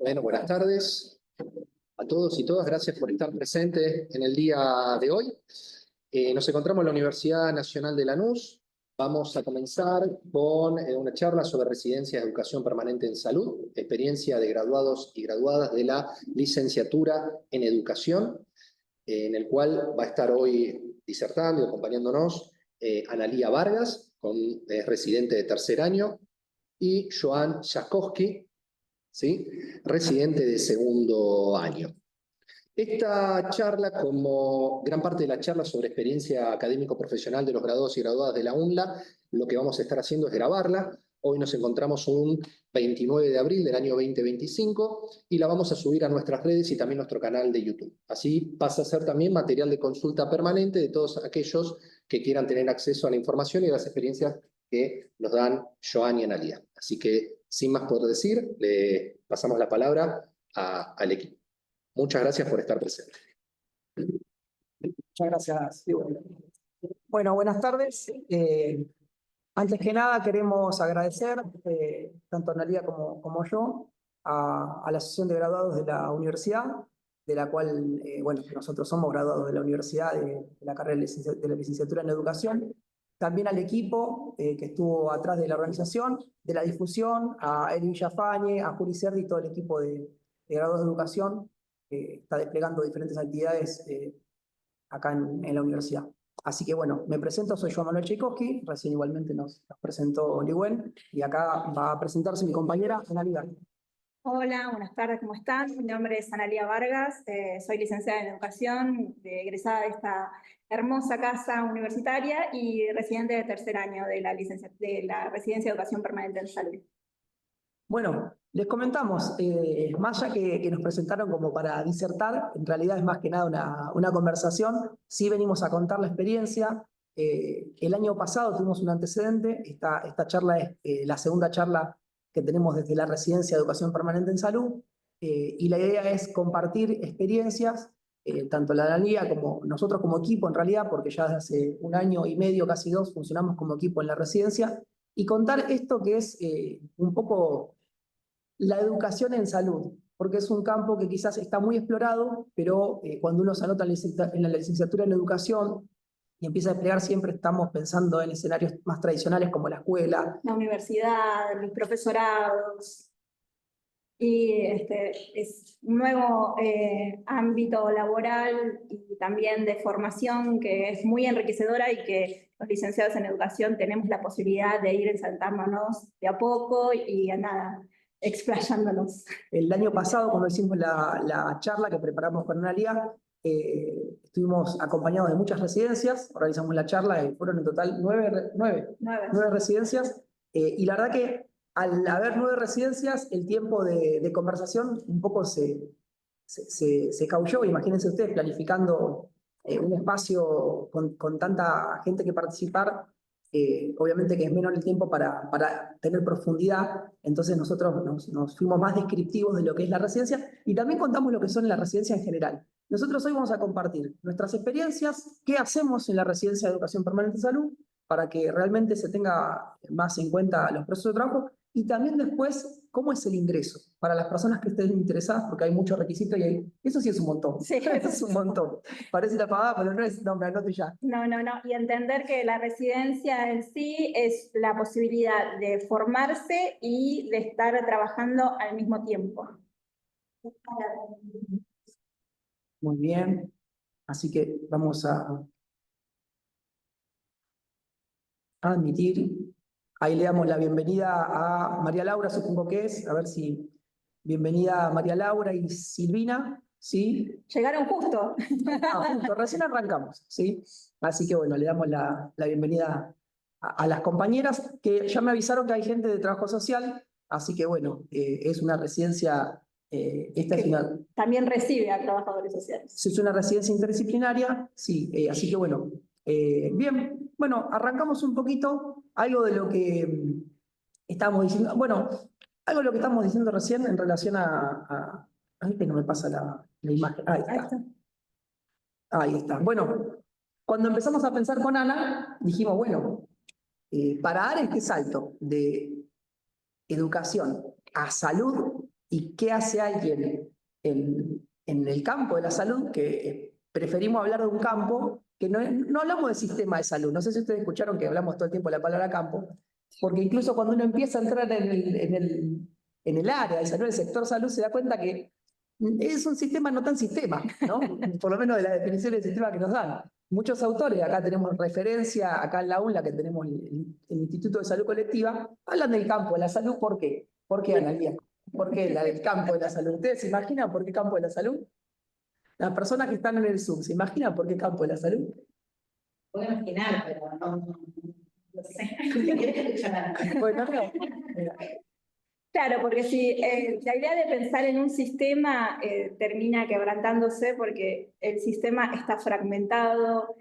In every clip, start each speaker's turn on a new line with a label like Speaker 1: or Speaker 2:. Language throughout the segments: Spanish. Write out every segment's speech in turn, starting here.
Speaker 1: Bueno, buenas tardes a todos y todas. Gracias por estar presentes en el día de hoy. Nos encontramos en la Universidad Nacional de Lanús. Vamos a comenzar con una charla sobre residencia de educación permanente en salud, experiencia de graduados y graduadas de la licenciatura en educación, en el cual va a estar hoy disertando y acompañándonos Analía Vargas, residente de tercer año, y Joan Jaskowski, ¿sí? Residente de segundo año. Esta charla, como gran parte de la charla sobre experiencia académico-profesional de los graduados y graduadas de la UNLA, lo que vamos a estar haciendo es grabarla. Hoy nos encontramos un 29 de abril del año 2025 y la vamos a subir a nuestras redes y también a nuestro canal de YouTube. Así pasa a ser también material de consulta permanente de todos aquellos que quieran tener acceso a la información y a las experiencias que nos dan Joan y Analía. Así que, sin más por decir, le pasamos la palabra al equipo. Muchas gracias por estar presente.
Speaker 2: Muchas gracias. Bueno, buenas tardes. Antes que nada queremos agradecer, tanto Analía como yo, a la Asociación de Graduados de la Universidad, de la cual, bueno, nosotros somos graduados de la Universidad de la carrera de la licenciatura en Educación. También al equipo que estuvo atrás de la organización, de la difusión, a Eli Villafañe, a Juli Cerdi y todo el equipo de graduados de educación que está desplegando diferentes actividades acá en la universidad. Así que bueno, me presento, soy Joan Manuel Tchaikovsky, recién igualmente nos presentó Ligüen, y acá va a presentarse mi compañera Analía.
Speaker 3: Hola, buenas tardes, ¿cómo están? Mi nombre es Analía Vargas, soy licenciada en Educación, egresada de esta hermosa casa universitaria y residente de tercer año de la Residencia de Educación Permanente en Salud.
Speaker 2: Bueno, les comentamos, más allá que nos presentaron como para disertar, en realidad es más que nada una conversación. Sí venimos a contar la experiencia. El año pasado tuvimos un antecedente. Esta charla es la segunda charla que tenemos desde la Residencia de Educación Permanente en Salud, y la idea es compartir experiencias, tanto la Analía como nosotros como equipo en realidad, porque ya desde hace un año y medio, casi dos, funcionamos como equipo en la residencia, y contar esto que es un poco la educación en salud, porque es un campo que quizás está muy explorado, pero cuando uno se anota en la licenciatura en educación y empieza a desplegar, siempre estamos pensando en escenarios más tradicionales como la escuela,
Speaker 3: la universidad, los profesorados, y es un nuevo ámbito laboral y también de formación que es muy enriquecedora y que los licenciados en educación tenemos la posibilidad de ir ensantándonos de a poco y a nada, explayándonos.
Speaker 2: El año pasado, cuando hicimos la charla que preparamos con Analía, estuvimos acompañados de muchas residencias, organizamos la charla y fueron en total nueve residencias, y la verdad que al haber 9 residencias, el tiempo de conversación un poco se caulló. Imagínense ustedes planificando un espacio con tanta gente que participar. Obviamente que es menor el tiempo para tener profundidad, entonces nosotros nos fuimos más descriptivos de lo que es la residencia y también contamos lo que son las residencias en general. Nosotros hoy vamos a compartir nuestras experiencias, qué hacemos en la Residencia de Educación Permanente en Salud, para que realmente se tenga más en cuenta los procesos de trabajo, y también después cómo es el ingreso para las personas que estén interesadas, porque hay muchos requisitos y eso sí es un montón.
Speaker 3: Sí.
Speaker 2: Es un montón. Parece la pagada, pero no es, no, me anoto ya.
Speaker 3: No. Y entender que la residencia en sí es la posibilidad de formarse y de estar trabajando al mismo tiempo.
Speaker 2: Muy bien. Así que vamos a admitir. Ahí le damos la bienvenida a María Laura, supongo que es. A ver si... Bienvenida María Laura y Silvina, ¿sí?
Speaker 3: Llegaron justo.
Speaker 2: Justo, recién arrancamos, ¿sí? Así que bueno, le damos la bienvenida a las compañeras, que ya me avisaron que hay gente de trabajo social, así que bueno, es una residencia... esta es una,
Speaker 3: también recibe a trabajadores sociales.
Speaker 2: Es una residencia interdisciplinaria, sí, así que bueno. Bien, bueno, arrancamos un poquito algo de lo que estábamos diciendo. Bueno, algo de lo que estamos diciendo recién en relación a ay, que no me pasa la imagen. Ahí está. Ahí está. Bueno, cuando empezamos a pensar con Ana, dijimos, bueno, para dar este salto de educación a salud, y qué hace alguien en el campo de la salud, que preferimos hablar de un campo, que no hablamos de sistema de salud. No sé si ustedes escucharon que hablamos todo el tiempo de la palabra campo, porque incluso cuando uno empieza a entrar en el área de salud, el sector salud, se da cuenta que es un sistema no tan sistema, ¿no? Por lo menos de la definición del sistema que nos dan. Muchos autores, acá tenemos referencia, acá en la UNLA, que tenemos el Instituto de Salud Colectiva, hablan del campo de la salud. ¿Por qué? ¿Por qué, Analía? ¿Por qué la del campo de la salud? ¿Ustedes se imaginan por qué campo de la salud? Las personas que están en el Zoom, ¿se imaginan por qué campo de la salud?
Speaker 4: Puedo imaginar, pero no sé. ¿Quieres escuchar?
Speaker 2: Bueno, no.
Speaker 3: Claro, porque si la idea de pensar en un sistema termina quebrantándose porque el sistema está fragmentado,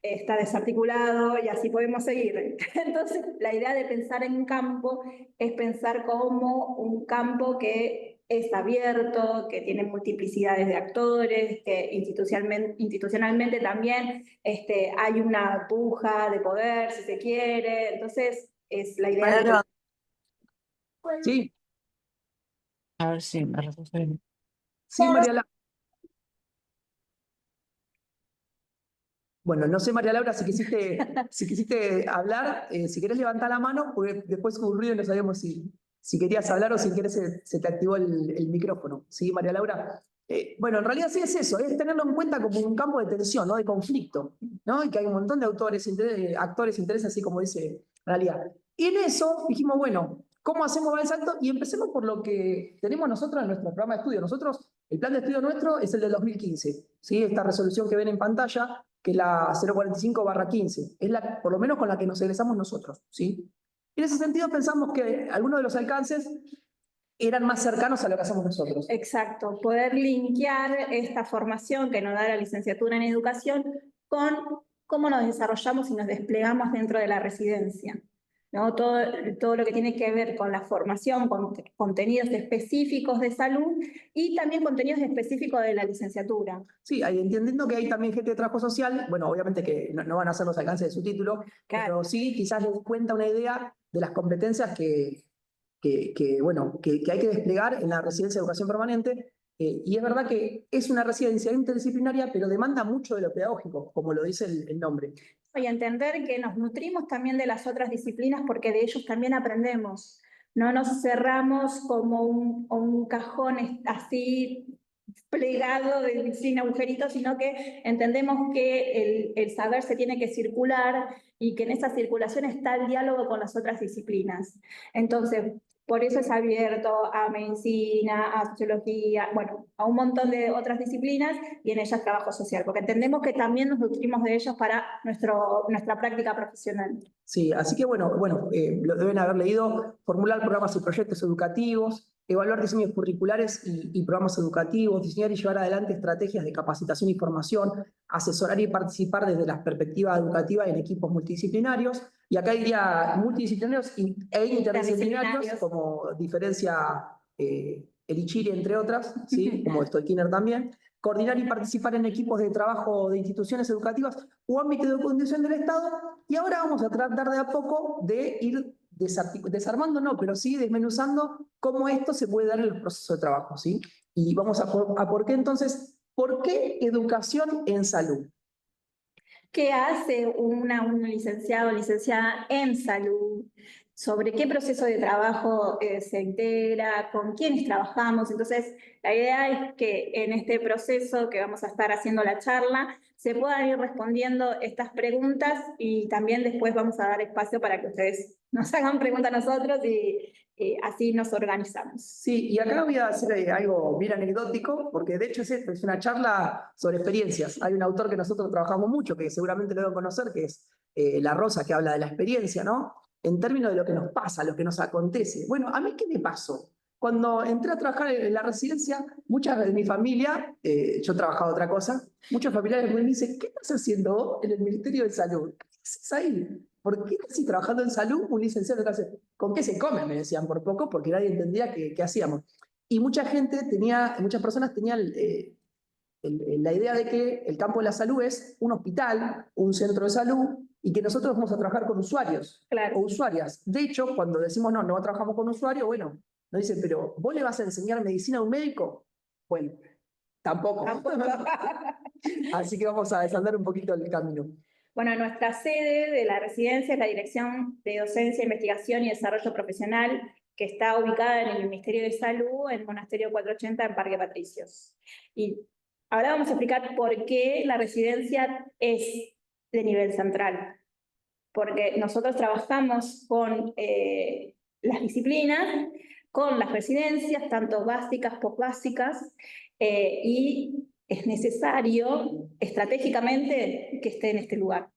Speaker 3: está desarticulado y así podemos seguir. Entonces, la idea de pensar en un campo es pensar como un campo que es abierto, que tiene multiplicidades de actores, que institucionalmente también hay una puja de poder, si se quiere. Entonces, es la idea de...
Speaker 2: Sí,
Speaker 5: A ver si me resuelve.
Speaker 2: sí, María Laura. Bueno, no sé, María Laura, si quisiste hablar, si querés levantar la mano, porque después hubo un ruido y no sabíamos si querías hablar o si querés se te activó el micrófono. ¿Sí, María Laura? Bueno, en realidad sí es eso, es tenerlo en cuenta como un campo de tensión, ¿no? De conflicto, ¿no? Y que hay un montón de actores, intereses, así como dice Analía. Y en eso dijimos, bueno, ¿cómo hacemos el salto? Y empecemos por lo que tenemos nosotros en nuestro programa de estudio. Nosotros, el plan de estudio nuestro es el de 2015, ¿sí? Esta resolución que ven en pantalla, que es la 045/15, es por lo menos con la que nos egresamos nosotros, ¿sí? En ese sentido pensamos que algunos de los alcances eran más cercanos a lo que hacemos nosotros.
Speaker 3: Exacto, poder linkear esta formación que nos da la licenciatura en educación con cómo nos desarrollamos y nos desplegamos dentro de la residencia, ¿no? Todo lo que tiene que ver con la formación, con contenidos específicos de salud y también contenidos específicos de la licenciatura.
Speaker 2: Sí, entendiendo que hay también gente de trabajo social, bueno, obviamente que no van a ser los alcances de su título,
Speaker 3: Claro.
Speaker 2: pero sí quizás les cuenta una idea de las competencias que hay que desplegar en la residencia de educación permanente. Y es verdad que es una residencia interdisciplinaria, pero demanda mucho de lo pedagógico, como lo dice el nombre.
Speaker 3: Y entender que nos nutrimos también de las otras disciplinas porque de ellos también aprendemos. No nos cerramos como un cajón así plegado sin agujeritos, sino que entendemos que el saber se tiene que circular y que en esa circulación está el diálogo con las otras disciplinas. Entonces, por eso es abierto a medicina, a sociología, bueno, a un montón de otras disciplinas y en ellas trabajo social, porque entendemos que también nos nutrimos de ellos para nuestra práctica profesional.
Speaker 2: Sí, así que bueno, lo deben haber leído, formular programas y proyectos educativos, evaluar diseños curriculares y programas educativos, diseñar y llevar adelante estrategias de capacitación y formación, asesorar y participar desde la perspectiva educativa en equipos multidisciplinarios, y acá diría multidisciplinarios e interdisciplinarios, como diferencia Elichiri, entre otras, ¿sí? Como Stoikiner también. Coordinar y participar en equipos de trabajo de instituciones educativas o ámbitos de conducción del Estado. Y ahora vamos a tratar de a poco de ir desarmando, no, pero sí desmenuzando cómo esto se puede dar en el proceso de trabajo, ¿sí? Y vamos a por qué entonces, ¿por qué educación en salud?
Speaker 3: ¿Qué hace un licenciado o licenciada en salud? ¿Sobre qué proceso de trabajo se integra? ¿Con quiénes trabajamos? Entonces, la idea es que en este proceso que vamos a estar haciendo la charla, se puedan ir respondiendo estas preguntas y también después vamos a dar espacio para que ustedes nos hagan preguntas a nosotros y así nos organizamos.
Speaker 2: Sí, y acá voy a hacer algo bien anecdótico, porque de hecho es una charla sobre experiencias. Hay un autor que nosotros trabajamos mucho, que seguramente lo deben conocer, que es La Rosa, que habla de la experiencia, ¿no? En términos de lo que nos pasa, lo que nos acontece. Bueno, ¿a mí qué me pasó? Cuando entré a trabajar en la residencia, muchas de mi familia, yo trabajaba otra cosa, muchos familiares me dicen, ¿qué estás haciendo vos en el Ministerio de Salud? ¿Qué haces ahí? ¿Por qué estás trabajando en salud un licenciado de clase? ¿Con qué se come? Me decían por poco, porque nadie entendía qué hacíamos. Y muchas personas tenían la idea de que el campo de la salud es un hospital, un centro de salud, y que nosotros vamos a trabajar con usuarios
Speaker 3: Claro.
Speaker 2: o usuarias. De hecho, cuando decimos no trabajamos con usuarios, bueno, Nos dicen, pero ¿vos le vas a enseñar medicina a un médico? Bueno, tampoco. Así que vamos a desandar un poquito el camino.
Speaker 3: Bueno, nuestra sede de la residencia es la Dirección de Docencia, Investigación y Desarrollo Profesional, que está ubicada en el Ministerio de Salud, en Monasterio 480, en Parque Patricios. Y ahora vamos a explicar por qué la residencia es de nivel central. Porque nosotros trabajamos con las disciplinas, con las residencias, tanto básicas, posbásicas, y es necesario estratégicamente que esté en este lugar,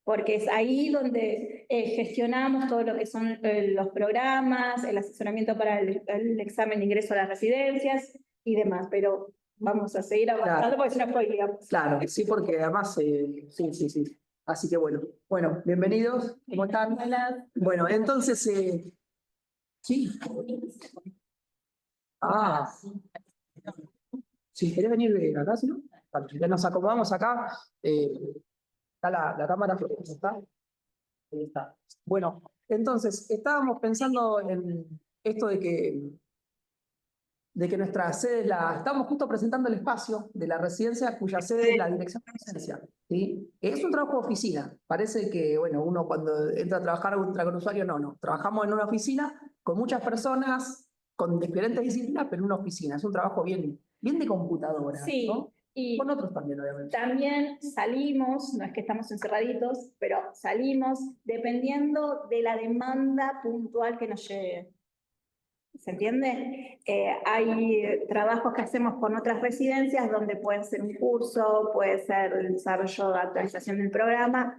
Speaker 3: porque es ahí donde gestionamos todo lo que son los programas, el asesoramiento para el examen de ingreso a las residencias y demás, pero vamos a seguir avanzando porque si no spoileamos.
Speaker 2: Claro, sí, porque además, sí. Así que bueno, bienvenidos, ¿cómo están?
Speaker 3: Hola.
Speaker 2: Bueno, entonces, sí. Si querés venir acá, si no, vale, ya nos acomodamos acá. Está la cámara, ¿está? Ahí está. Bueno, entonces, estábamos pensando en esto de que nuestra sede estamos justo presentando el espacio de la residencia cuya sede es la Dirección de Docencia, ¿sí? Es un trabajo de oficina. Parece que, bueno, uno cuando entra a trabajar con usuario, no. Trabajamos en una oficina con muchas personas, con diferentes disciplinas, pero en una oficina. Es un trabajo bien de computadora,
Speaker 3: Sí,
Speaker 2: ¿no?
Speaker 3: y
Speaker 2: con otros también, obviamente.
Speaker 3: también salimos, no es que estamos encerraditos, pero salimos dependiendo de la demanda puntual que nos llegue. ¿Se entiende? Hay trabajos que hacemos con otras residencias donde puede ser un curso, puede ser el desarrollo de actualización del programa,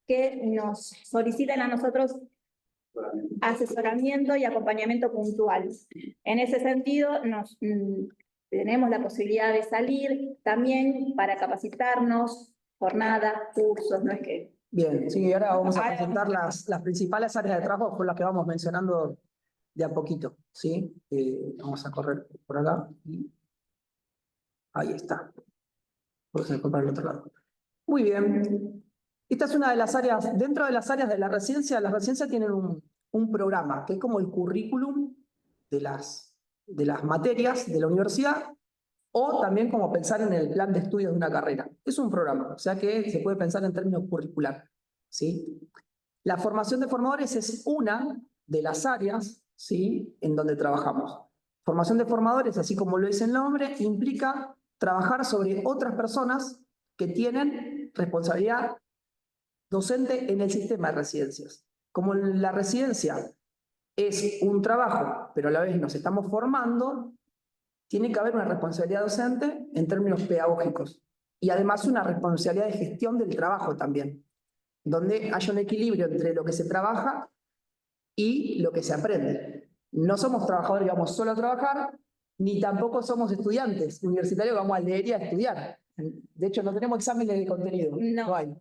Speaker 3: que nos solicitan a nosotros asesoramiento y acompañamiento puntual. En ese sentido, tenemos la posibilidad de salir también para capacitarnos, jornadas, cursos, no es que...
Speaker 2: Bien, sí, y ahora vamos a presentar las principales áreas de trabajo con las que vamos mencionando de a poquito, ¿sí? Vamos a correr por acá y ahí está. Vamos a correr al otro lado. Muy bien. Esta es una de las áreas, dentro de las áreas de la residencia, las residencias tienen un programa que es como el currículum de las materias de la universidad, o también como pensar en el plan de estudios de una carrera. Es un programa, o sea que se puede pensar en términos curricular, ¿sí? La formación de formadores es una de las áreas, ¿sí?, en donde trabajamos. Formación de formadores, así como lo dice el nombre, implica trabajar sobre otras personas que tienen responsabilidad docente en el sistema de residencias. Como la residencia es un trabajo, pero a la vez nos estamos formando, tiene que haber una responsabilidad docente en términos pedagógicos y además una responsabilidad de gestión del trabajo también, donde haya un equilibrio entre lo que se trabaja y lo que se aprende. No somos trabajadores que vamos solo a trabajar, ni tampoco somos estudiantes universitarios que vamos a leer y a estudiar. De hecho, no tenemos exámenes de contenido. No hay.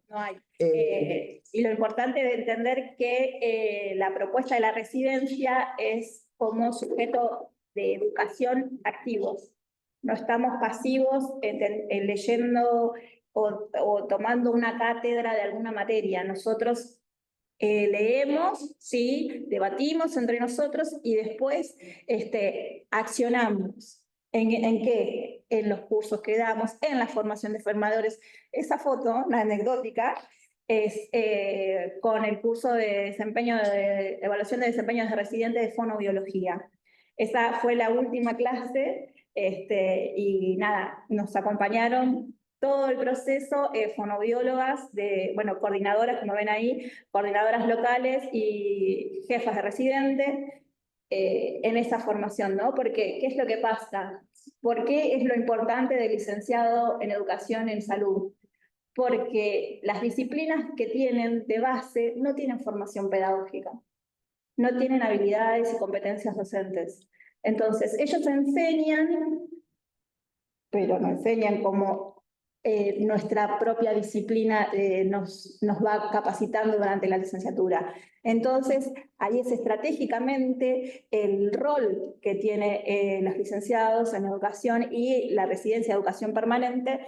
Speaker 3: Y lo importante de entender que la propuesta de la residencia es como sujeto de educación activos. No estamos pasivos en leyendo o tomando una cátedra de alguna materia. Nosotros leemos, ¿sí?, debatimos entre nosotros y después accionamos. ¿En qué? En los cursos que damos, en la formación de formadores. Esa foto, la anecdótica, es con el curso de evaluación de desempeño de residentes de fonobiología. Esa fue la última clase y nada, nos acompañaron todo el proceso, fonobiólogas, coordinadoras, como ven ahí, coordinadoras locales y jefas de residentes en esa formación, ¿no? Porque, ¿qué es lo que pasa? ¿Por qué es lo importante del licenciado en educación en salud? Porque las disciplinas que tienen de base no tienen formación pedagógica, no tienen habilidades y competencias docentes. Entonces, ellos enseñan, pero no enseñan como nuestra propia disciplina nos va capacitando durante la licenciatura. Entonces, ahí es estratégicamente el rol que tienen los licenciados en educación y la residencia de educación permanente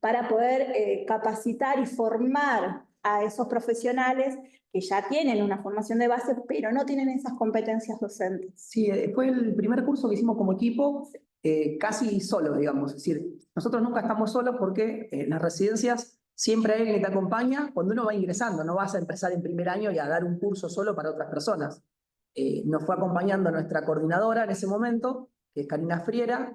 Speaker 3: para poder capacitar y formar a esos profesionales que ya tienen una formación de base, pero no tienen esas competencias docentes.
Speaker 2: Sí, fue el primer curso que hicimos como equipo, casi solo, digamos. Es decir, nosotros nunca estamos solos porque en las residencias siempre hay alguien que te acompaña cuando uno va ingresando. No vas a empezar en primer año y a dar un curso solo para otras personas. Nos fue acompañando nuestra coordinadora en ese momento, que es Karina Friera,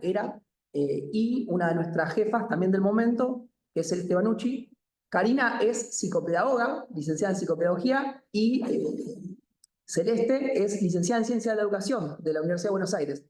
Speaker 2: y una de nuestras jefas también del momento, que es Celeste Banucci. Karina es psicopedagoga, licenciada en psicopedagogía, y Celeste es licenciada en Ciencia de la Educación de la Universidad de Buenos Aires.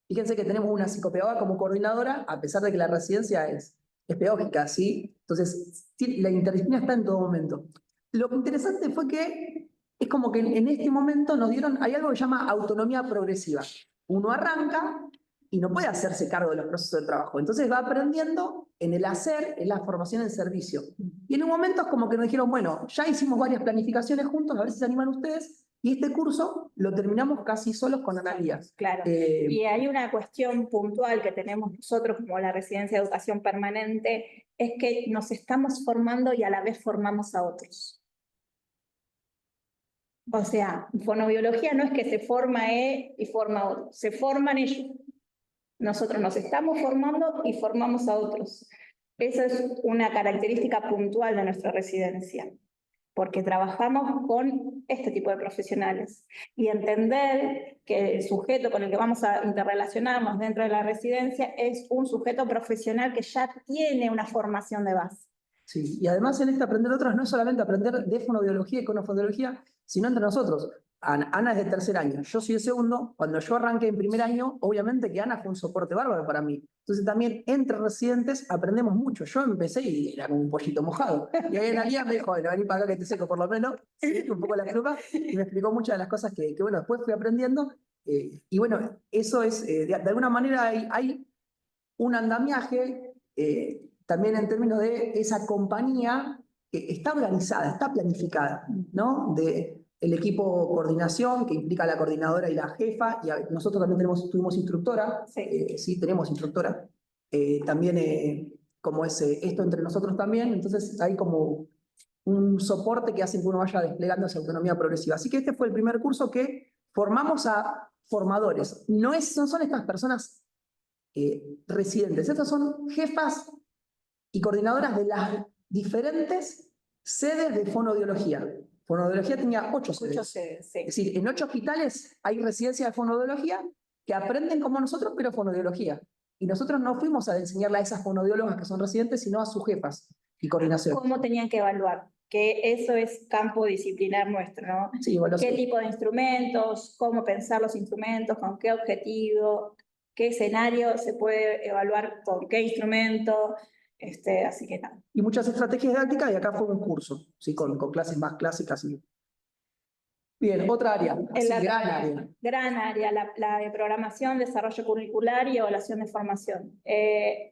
Speaker 2: Fíjense que tenemos una psicopedagoga como coordinadora, a pesar de que la residencia es pedagógica, ¿sí? Entonces, la interdisciplina está en todo momento. Lo interesante fue que es como que en este momento nos dieron, hay algo que se llama autonomía progresiva. Uno arranca y no puede hacerse cargo de los procesos de trabajo. Entonces va aprendiendo en el hacer, en la formación en servicio. Y en un momento es como que nos dijeron, bueno, ya hicimos varias planificaciones juntos, a ver si se animan ustedes, y este curso lo terminamos casi solos con Analía.
Speaker 3: Claro, y hay una cuestión puntual que tenemos nosotros como la Residencia de Educación Permanente, es que nos estamos formando y a la vez formamos a otros. O sea, fonobiología no es que se forma y forma a otros, se forman ellos. Nosotros nos estamos formando y formamos a otros. Esa es una característica puntual de nuestra residencia, porque trabajamos con este tipo de profesionales. Y entender que el sujeto con el que vamos a interrelacionarnos dentro de la residencia es un sujeto profesional que ya tiene una formación de base.
Speaker 2: Sí, y además en este aprender otras no es solamente aprender de fonoaudiología y conofoaudiología, sino entre nosotros. Ana es de tercer año, yo soy de segundo. Cuando yo arranqué en primer año, obviamente que Ana fue un soporte bárbaro para mí. Entonces también entre residentes aprendemos mucho. Yo empecé y era como un pollito mojado. Y ahí Analía me dijo, bueno, vení para acá que te seco por lo menos, ¿sí? Un poco la fruta, y me explicó muchas de las cosas que bueno, después fui aprendiendo. Y bueno, eso es, de alguna manera hay un andamiaje, también en términos de esa compañía que está organizada, está planificada, ¿no? El equipo coordinación, que implica a la coordinadora y la jefa, y nosotros también tuvimos instructora, sí, tenemos instructora, también como es esto entre nosotros también, entonces hay como un soporte que hace que uno vaya desplegando esa autonomía progresiva. Así que este fue el primer curso que formamos a formadores. No son estas personas residentes, estas son jefas y coordinadoras de las diferentes sedes de fonoaudiología. Fonoaudiología tenía 8 sedes.
Speaker 3: 8 sedes, sí.
Speaker 2: Es decir, en 8 hospitales hay residencia de fonoaudiología que aprenden como nosotros, pero fonoaudiología. Y nosotros no fuimos a enseñarle a esas fonoaudiólogas que son residentes, sino a sus jefas y coordinación.
Speaker 3: ¿Cómo tenían que evaluar? Que eso es campo disciplinar nuestro, ¿no?
Speaker 2: Sí,
Speaker 3: ¿Qué tipo de instrumentos? ¿Cómo pensar los instrumentos? ¿Con qué objetivo? ¿Qué escenario se puede evaluar con qué instrumento? Así que nada.
Speaker 2: Y muchas estrategias didácticas, y acá fue un curso, ¿sí? con clases más clásicas. Bien, otra área, gran área.
Speaker 3: Gran área, la de programación, desarrollo curricular y evaluación de formación.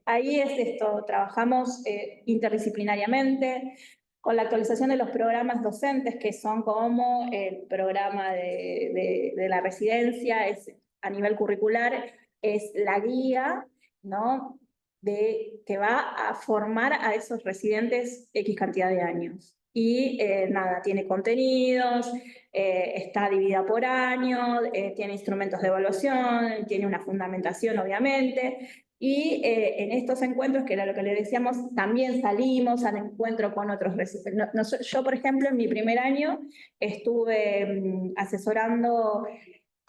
Speaker 3: Ahí es esto, trabajamos interdisciplinariamente, con la actualización de los programas docentes, que son como el programa de la residencia, es a nivel curricular, es la guía, ¿no? Que va a formar a esos residentes X cantidad de años. Y nada, tiene contenidos, está dividida por año, tiene instrumentos de evaluación, tiene una fundamentación obviamente, y en estos encuentros, que era lo que le decíamos, también salimos al encuentro con otros residentes. Yo, por ejemplo, en mi primer año estuve asesorando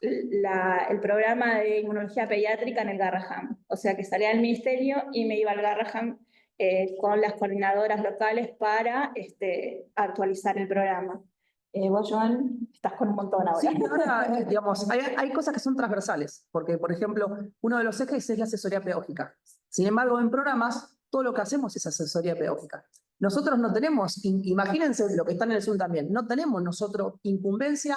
Speaker 3: el programa de inmunología pediátrica en el Garrahan. O sea que salía del ministerio y me iba al Garrahan con las coordinadoras locales para actualizar el programa. Vos, Joan, estás con un montón ahora.
Speaker 2: Sí, ahora, digamos, hay cosas que son transversales, porque, por ejemplo, uno de los ejes es la asesoría pedagógica. Sin embargo, en programas, todo lo que hacemos es asesoría pedagógica. Nosotros no tenemos, imagínense lo que está en el Zoom también, no tenemos nosotros incumbencia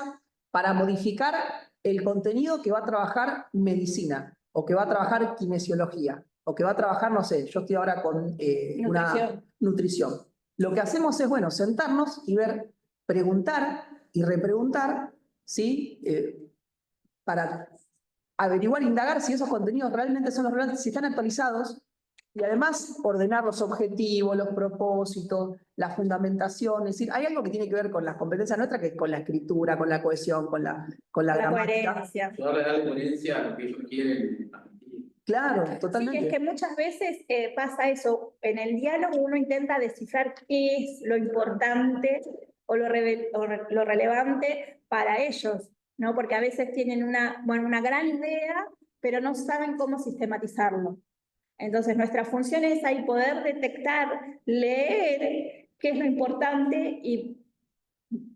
Speaker 2: para modificar el contenido que va a trabajar medicina, o que va a trabajar kinesiología, o que va a trabajar, no sé, yo estoy ahora con una nutrición. Lo que hacemos es, bueno, sentarnos y ver, preguntar y repreguntar, ¿sí? Para averiguar, indagar si esos contenidos realmente son los relevantes, si están actualizados, Y además ordenar los objetivos, los propósitos, la fundamentación. Es decir, hay algo que tiene que ver con las competencias nuestras, que es con la escritura, con la cohesión, con la
Speaker 3: La
Speaker 2: gramática.
Speaker 3: coherencia.
Speaker 6: Poder darle coherencia a lo que ellos quieren transmitir.
Speaker 2: Claro,
Speaker 3: Sí,
Speaker 2: totalmente.
Speaker 3: es que muchas veces pasa eso. En el diálogo uno intenta descifrar qué es lo importante o lo relevante para ellos, ¿no? Porque a veces tienen una gran idea, pero no saben cómo sistematizarlo. Entonces, nuestra función es ahí poder detectar, leer qué es lo importante y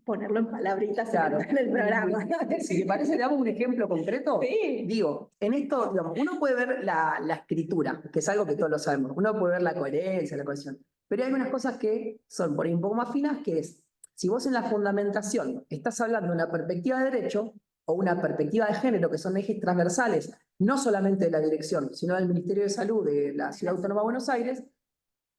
Speaker 3: ponerlo en palabritas
Speaker 2: Claro.
Speaker 3: en el programa.
Speaker 2: Si te parece, le damos un ejemplo concreto.
Speaker 3: Sí.
Speaker 2: Digo, en esto, digamos, uno puede ver la escritura, que es algo que todos lo sabemos. Uno puede ver la coherencia, la cohesión. Pero hay unas cosas que son por ahí un poco más finas, que es, si vos en la fundamentación estás hablando de una perspectiva de derecho o una perspectiva de género, que son ejes transversales, no solamente de la dirección, sino del Ministerio de Salud de la Ciudad Autónoma de Buenos Aires,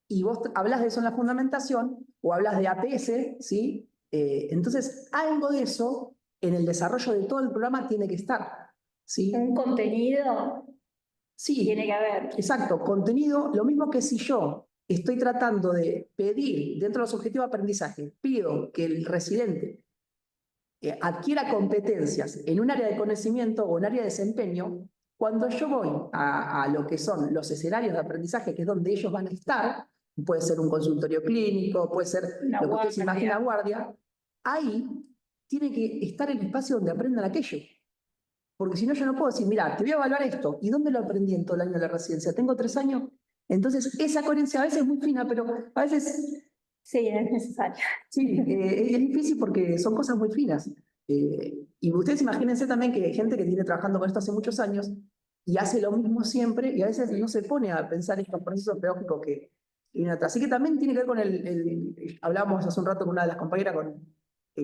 Speaker 2: y vos hablas de eso en la fundamentación, o hablas de APS, ¿sí? Entonces, algo de eso en el desarrollo de todo el programa tiene que estar, ¿sí?
Speaker 3: Un contenido
Speaker 2: Sí,
Speaker 3: tiene que haber.
Speaker 2: exacto, contenido, lo mismo que si yo estoy tratando de pedir, dentro de los objetivos de aprendizaje, pido que el residente adquiera competencias en un área de conocimiento o un área de desempeño, cuando yo voy a lo que son los escenarios de aprendizaje, que es donde ellos van a estar, puede ser un consultorio clínico, puede ser
Speaker 3: Una
Speaker 2: lo que usted se
Speaker 3: guardia.
Speaker 2: imagina guardia, ahí tiene que estar el espacio donde aprendan aquello. Porque si no, yo no puedo decir, mira, te voy a evaluar esto. ¿Y dónde lo aprendí en todo el año de la residencia? ¿Tengo 3 años? Entonces, esa coherencia a veces es muy fina, pero a veces
Speaker 3: Sí, es necesario.
Speaker 2: sí, es difícil porque son cosas muy finas. Y ustedes imagínense también que hay gente que viene trabajando con esto hace muchos años y hace lo mismo siempre y a veces no se pone a pensar estos procesos pedagógicos que vienen atrás. Así que también tiene que ver con hablábamos hace un rato con una de las compañeras,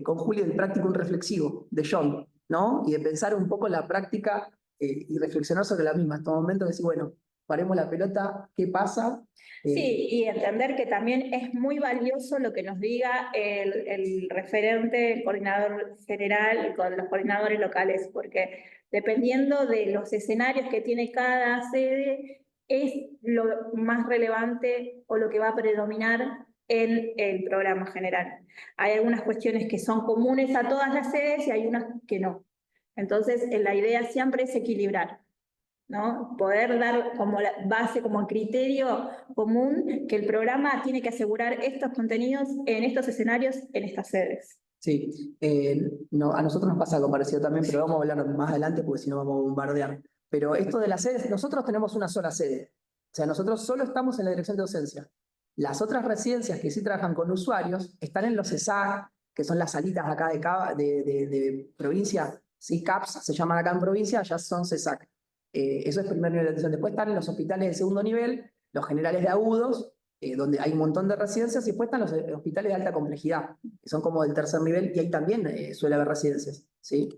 Speaker 2: con Juli, del practicum reflexivo de John, ¿no? Y de pensar un poco la práctica y reflexionar sobre la misma. En estos momentos decir, bueno, paremos la pelota, ¿qué pasa?
Speaker 3: Sí, y entender que también es muy valioso lo que nos diga el referente, el coordinador general con los coordinadores locales, porque dependiendo de los escenarios que tiene cada sede, es lo más relevante o lo que va a predominar en el programa general. Hay algunas cuestiones que son comunes a todas las sedes y hay unas que no. Entonces, la idea siempre es equilibrar, ¿no? Poder dar como la base, como criterio común que el programa tiene que asegurar estos contenidos en estos escenarios, en estas sedes.
Speaker 2: Sí, no, a nosotros nos pasa algo parecido también, pero vamos a hablar más adelante porque si no vamos a bombardear. Pero esto de las sedes, nosotros tenemos una sola sede. O sea, nosotros solo estamos en la dirección de docencia. Las otras residencias que sí trabajan con usuarios están en los ESAC, que son las salitas acá de provincia, ¿sí? CAPS se llaman acá en provincia, allá son CESAC. Eso es primer nivel de atención. Después están los hospitales de segundo nivel, los generales de agudos, donde hay un montón de residencias, y después están los hospitales de alta complejidad, que son como del tercer nivel, y ahí también suele haber residencias, ¿sí?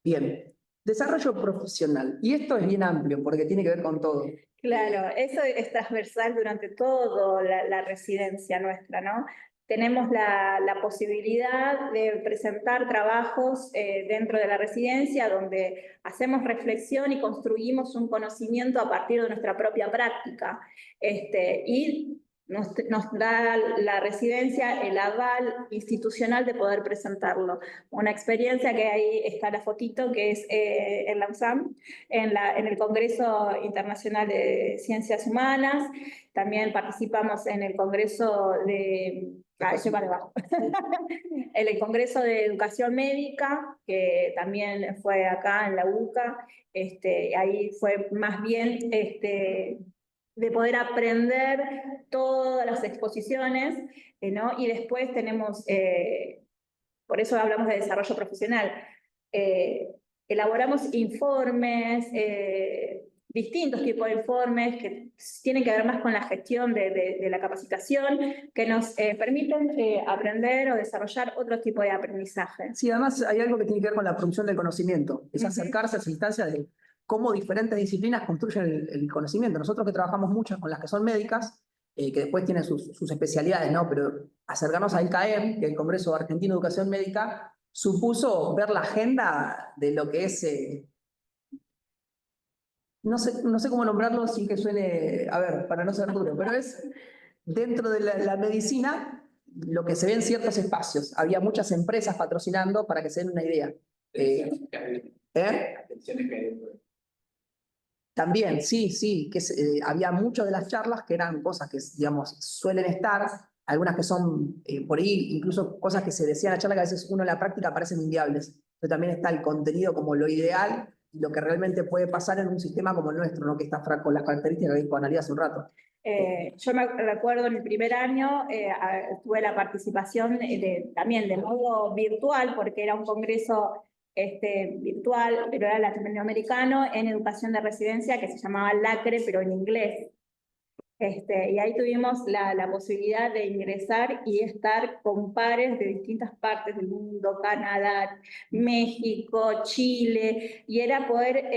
Speaker 2: Bien, desarrollo profesional. Y esto es bien amplio, porque tiene que ver con todo.
Speaker 3: Claro, eso es transversal durante toda la residencia nuestra, ¿no? Tenemos la posibilidad de presentar trabajos dentro de la residencia donde hacemos reflexión y construimos un conocimiento a partir de nuestra propia práctica. Y nos da la residencia el aval institucional de poder presentarlo. Una experiencia que ahí está la fotito, que es en la USAM, en el Congreso Internacional de Ciencias Humanas. También participamos en el Congreso de... en el Congreso de Educación Médica, que también fue acá en la UCA. Ahí fue más bien de poder aprender todas las exposiciones, ¿no? Y después tenemos, por eso hablamos de desarrollo profesional, elaboramos informes, distintos tipos de informes que tienen que ver más con la gestión de la capacitación, que nos permiten aprender o desarrollar otro tipo de aprendizaje.
Speaker 2: Sí, además hay algo que tiene que ver con la producción del conocimiento, es acercarse a esa instancia de cómo diferentes disciplinas construyen el conocimiento. Nosotros que trabajamos mucho con las que son médicas, que después tienen sus especialidades, ¿no? Pero acercarnos al CAEM, que es el Congreso Argentino de Educación Médica, supuso ver la agenda de lo que es no sé cómo nombrarlo sin que suene, a ver, para no ser duro, pero es dentro de la medicina lo que se ve en ciertos espacios. Había muchas empresas patrocinando para que se den una idea.
Speaker 6: Atenciones que hay.
Speaker 2: También, sí, que había muchas de las charlas que eran cosas que, digamos, suelen estar, algunas que son por ahí, incluso cosas que se decían en la charla que a veces uno en la práctica parecen inviables. Pero también está el contenido como lo ideal y lo que realmente puede pasar en un sistema como el nuestro, ¿no? Que está con las características que analicé hace un rato.
Speaker 3: Yo me recuerdo en el primer año tuve la participación también de modo virtual, porque era un congreso virtual, pero era latinoamericano, en educación de residencia, que se llamaba LACRE, pero en inglés. Y ahí tuvimos la posibilidad de ingresar y estar con pares de distintas partes del mundo, Canadá, México, Chile, y era poder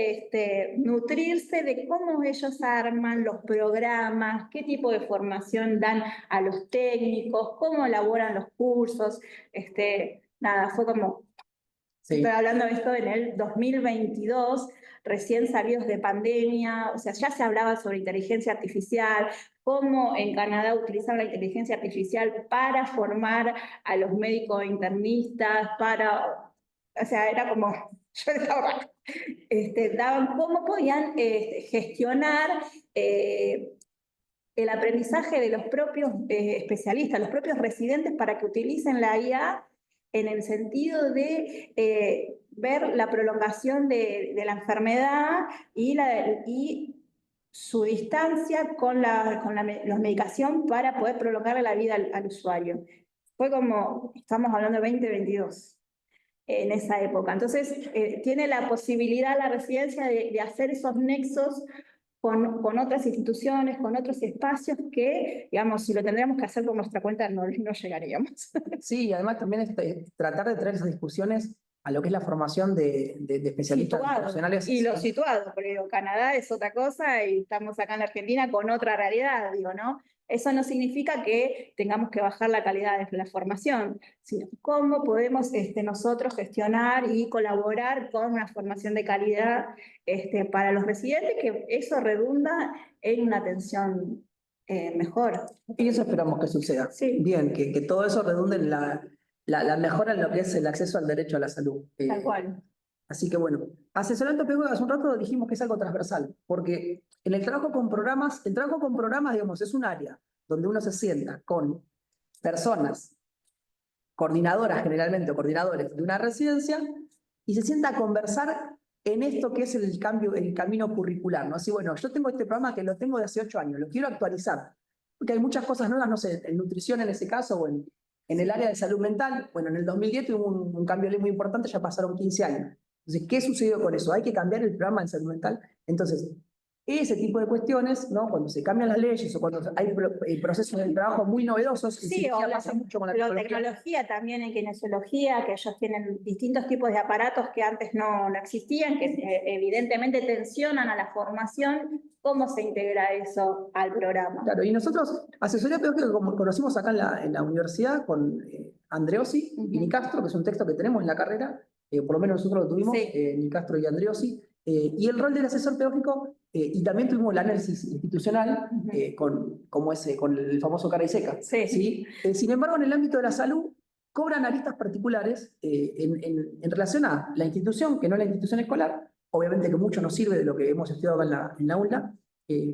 Speaker 3: nutrirse de cómo ellos arman los programas, qué tipo de formación dan a los técnicos, cómo elaboran los cursos. Nada, fue como,
Speaker 2: Sí.
Speaker 3: estoy hablando de esto en el 2022, recién salidos de pandemia, o sea, ya se hablaba sobre inteligencia artificial, cómo en Canadá utilizan la inteligencia artificial para formar a los médicos internistas, o sea, era como, yo estaba, daban cómo podían gestionar el aprendizaje de los propios especialistas, los propios residentes, para que utilicen la IA en el sentido de ver la prolongación de la enfermedad y su distancia con la medicación para poder prolongarle la vida al usuario. Fue como, estamos hablando de 2022 en esa época. Entonces, tiene la posibilidad la residencia de hacer esos nexos con otras instituciones, con otros espacios que, digamos, si lo tendríamos que hacer por nuestra cuenta, no llegaríamos.
Speaker 2: Sí, y además también tratar de traer esas discusiones a lo que es la formación de especialistas profesionales.
Speaker 3: Y lo situado, porque digo, Canadá es otra cosa y estamos acá en la Argentina con otra realidad, digo, ¿no? Eso no significa que tengamos que bajar la calidad de la formación, sino cómo podemos nosotros gestionar y colaborar con una formación de calidad para los residentes, que eso redunda en una atención mejor.
Speaker 2: Y eso esperamos que suceda.
Speaker 3: Sí.
Speaker 2: Bien, que todo eso redunde en la mejora en lo que es el acceso al derecho a la salud.
Speaker 3: Tal cual.
Speaker 2: Así que bueno, asesoramiento pedagógico, hace un rato dijimos que es algo transversal, porque en el trabajo con programas, digamos, es un área donde uno se sienta con personas, coordinadoras generalmente o coordinadores de una residencia, y se sienta a conversar en esto que es el camino curricular, ¿no? Así, bueno, yo tengo este programa que lo tengo de hace 8 años, lo quiero actualizar, porque hay muchas cosas nuevas, no sé, en nutrición en ese caso, o en el área de salud mental. Bueno, en el 2010 hubo un cambio de ley muy importante, ya pasaron 15 años. Entonces, ¿qué sucedió con eso? Hay que cambiar el programa de salud mental. Entonces, ese tipo de cuestiones, ¿no? Cuando se cambian las leyes o cuando hay procesos de trabajo muy novedosos,
Speaker 3: sí, o
Speaker 2: pasa mucho con la
Speaker 3: tecnología también en kinesiología, que ellos tienen distintos tipos de aparatos que antes no existían, que evidentemente tensionan a la formación. ¿Cómo se integra eso al programa?
Speaker 2: Claro, y nosotros, asesoría pedagógica, como conocimos acá en la universidad con Andreossi y Nicastro, que es un texto que tenemos en la carrera, por lo menos nosotros lo tuvimos,
Speaker 3: sí.
Speaker 2: Nicastro y Andreossi, y el rol del asesor pedagógico, y también tuvimos el análisis institucional con el famoso cara y seca.
Speaker 3: Sí.
Speaker 2: ¿Sí? Sin embargo, en el ámbito de la salud, cobran aristas particulares en relación a la institución, que no es la institución escolar, obviamente que mucho nos sirve de lo que hemos estudiado acá en la aula,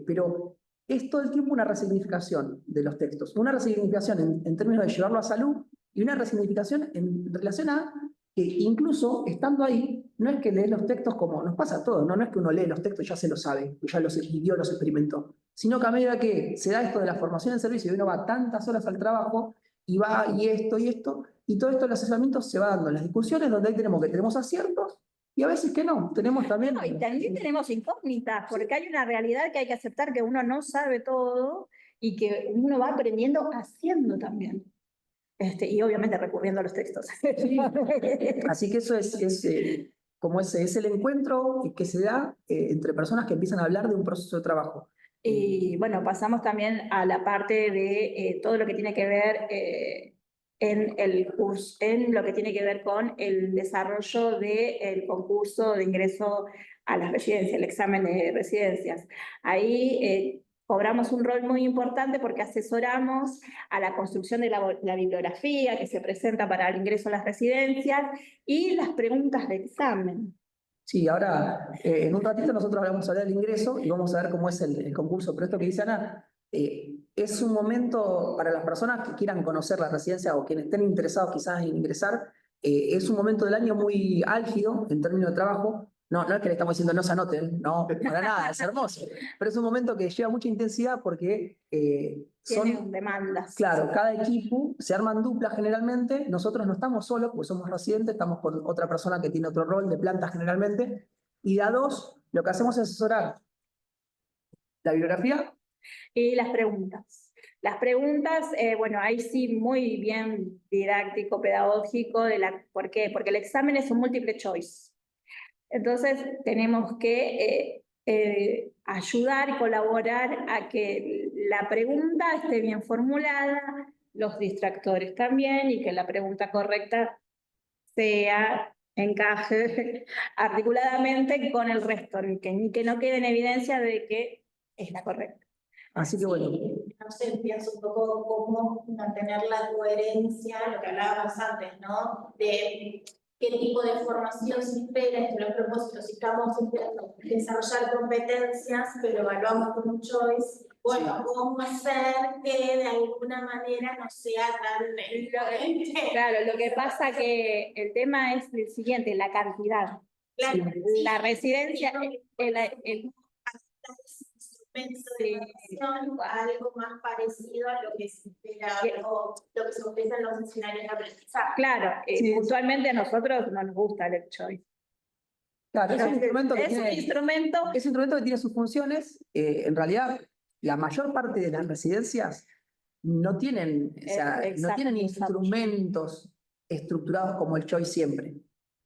Speaker 2: pero es todo el tiempo una resignificación de los textos, una resignificación en términos de llevarlo a salud y una resignificación en relación a que incluso estando ahí, no es que lees los textos como nos pasa a todos, no es que uno lee los textos y ya se lo sabe, ya los vivió, los experimentó, sino que a medida que se da esto de la formación en servicio y uno va tantas horas al trabajo y va y esto, y todo esto el asesoramiento se va dando en las discusiones donde ahí tenemos aciertos y a veces que no, tenemos también...
Speaker 3: No, y también tenemos incógnitas, porque hay una realidad que hay que aceptar, que uno no sabe todo y que uno va aprendiendo haciendo también. Y obviamente recurriendo a los textos.
Speaker 2: Sí. Así que eso es como es el encuentro que se da entre personas que empiezan a hablar de un proceso de trabajo.
Speaker 3: Y bueno, pasamos también a la parte de todo lo que tiene que ver en el curso, en lo que tiene que ver con el desarrollo del concurso de ingreso a las residencias, el examen de residencias. Ahí cobramos un rol muy importante porque asesoramos a la construcción de la bibliografía que se presenta para el ingreso a las residencias y las preguntas de examen.
Speaker 2: Sí, ahora en un ratito nosotros vamos a hablar del ingreso y vamos a ver cómo es el concurso. Pero esto que dice Ana, es un momento para las personas que quieran conocer la residencia o quienes estén interesados quizás en ingresar, es un momento del año muy álgido en términos de trabajo. No es que le estamos diciendo no se anoten, no, para nada, es hermoso. Pero es un momento que lleva mucha intensidad porque
Speaker 3: Tienen demandas.
Speaker 2: Claro, cada equipo se arman duplas generalmente. Nosotros no estamos solos, porque somos residentes, estamos con otra persona que tiene otro rol de planta generalmente. Y de a dos, lo que hacemos es asesorar la bibliografía.
Speaker 3: Y las preguntas. Las preguntas, bueno, ahí sí muy bien didáctico, pedagógico. ¿Por qué? Porque el examen es un múltiple choice. Entonces tenemos que ayudar y colaborar a que la pregunta esté bien formulada, los distractores también, y que la pregunta correcta encaje articuladamente con el resto, que no quede en evidencia de que es la correcta.
Speaker 2: Así que bueno.
Speaker 4: No sé, pienso un poco cómo mantener la coherencia, lo que hablábamos antes, ¿no? De qué tipo de formación se espera, entre los propósitos, si estamos desarrollar competencias, pero evaluamos con un choice. Bueno, ¿cómo hacer que de alguna manera no sea tan diferente?
Speaker 3: Claro, lo que pasa que el tema es el siguiente, la cantidad.
Speaker 4: Claro,
Speaker 3: La residencia,
Speaker 4: algo más parecido a lo que se espera o lo que se ofrece en los escenarios de aprendizaje.
Speaker 3: Claro, puntualmente a nosotros no nos gusta el choice.
Speaker 2: Claro, es un instrumento que
Speaker 3: es un instrumento
Speaker 2: que tiene sus funciones. En realidad, la mayor parte de las residencias no tienen, no tienen instrumentos estructurados como el choice siempre.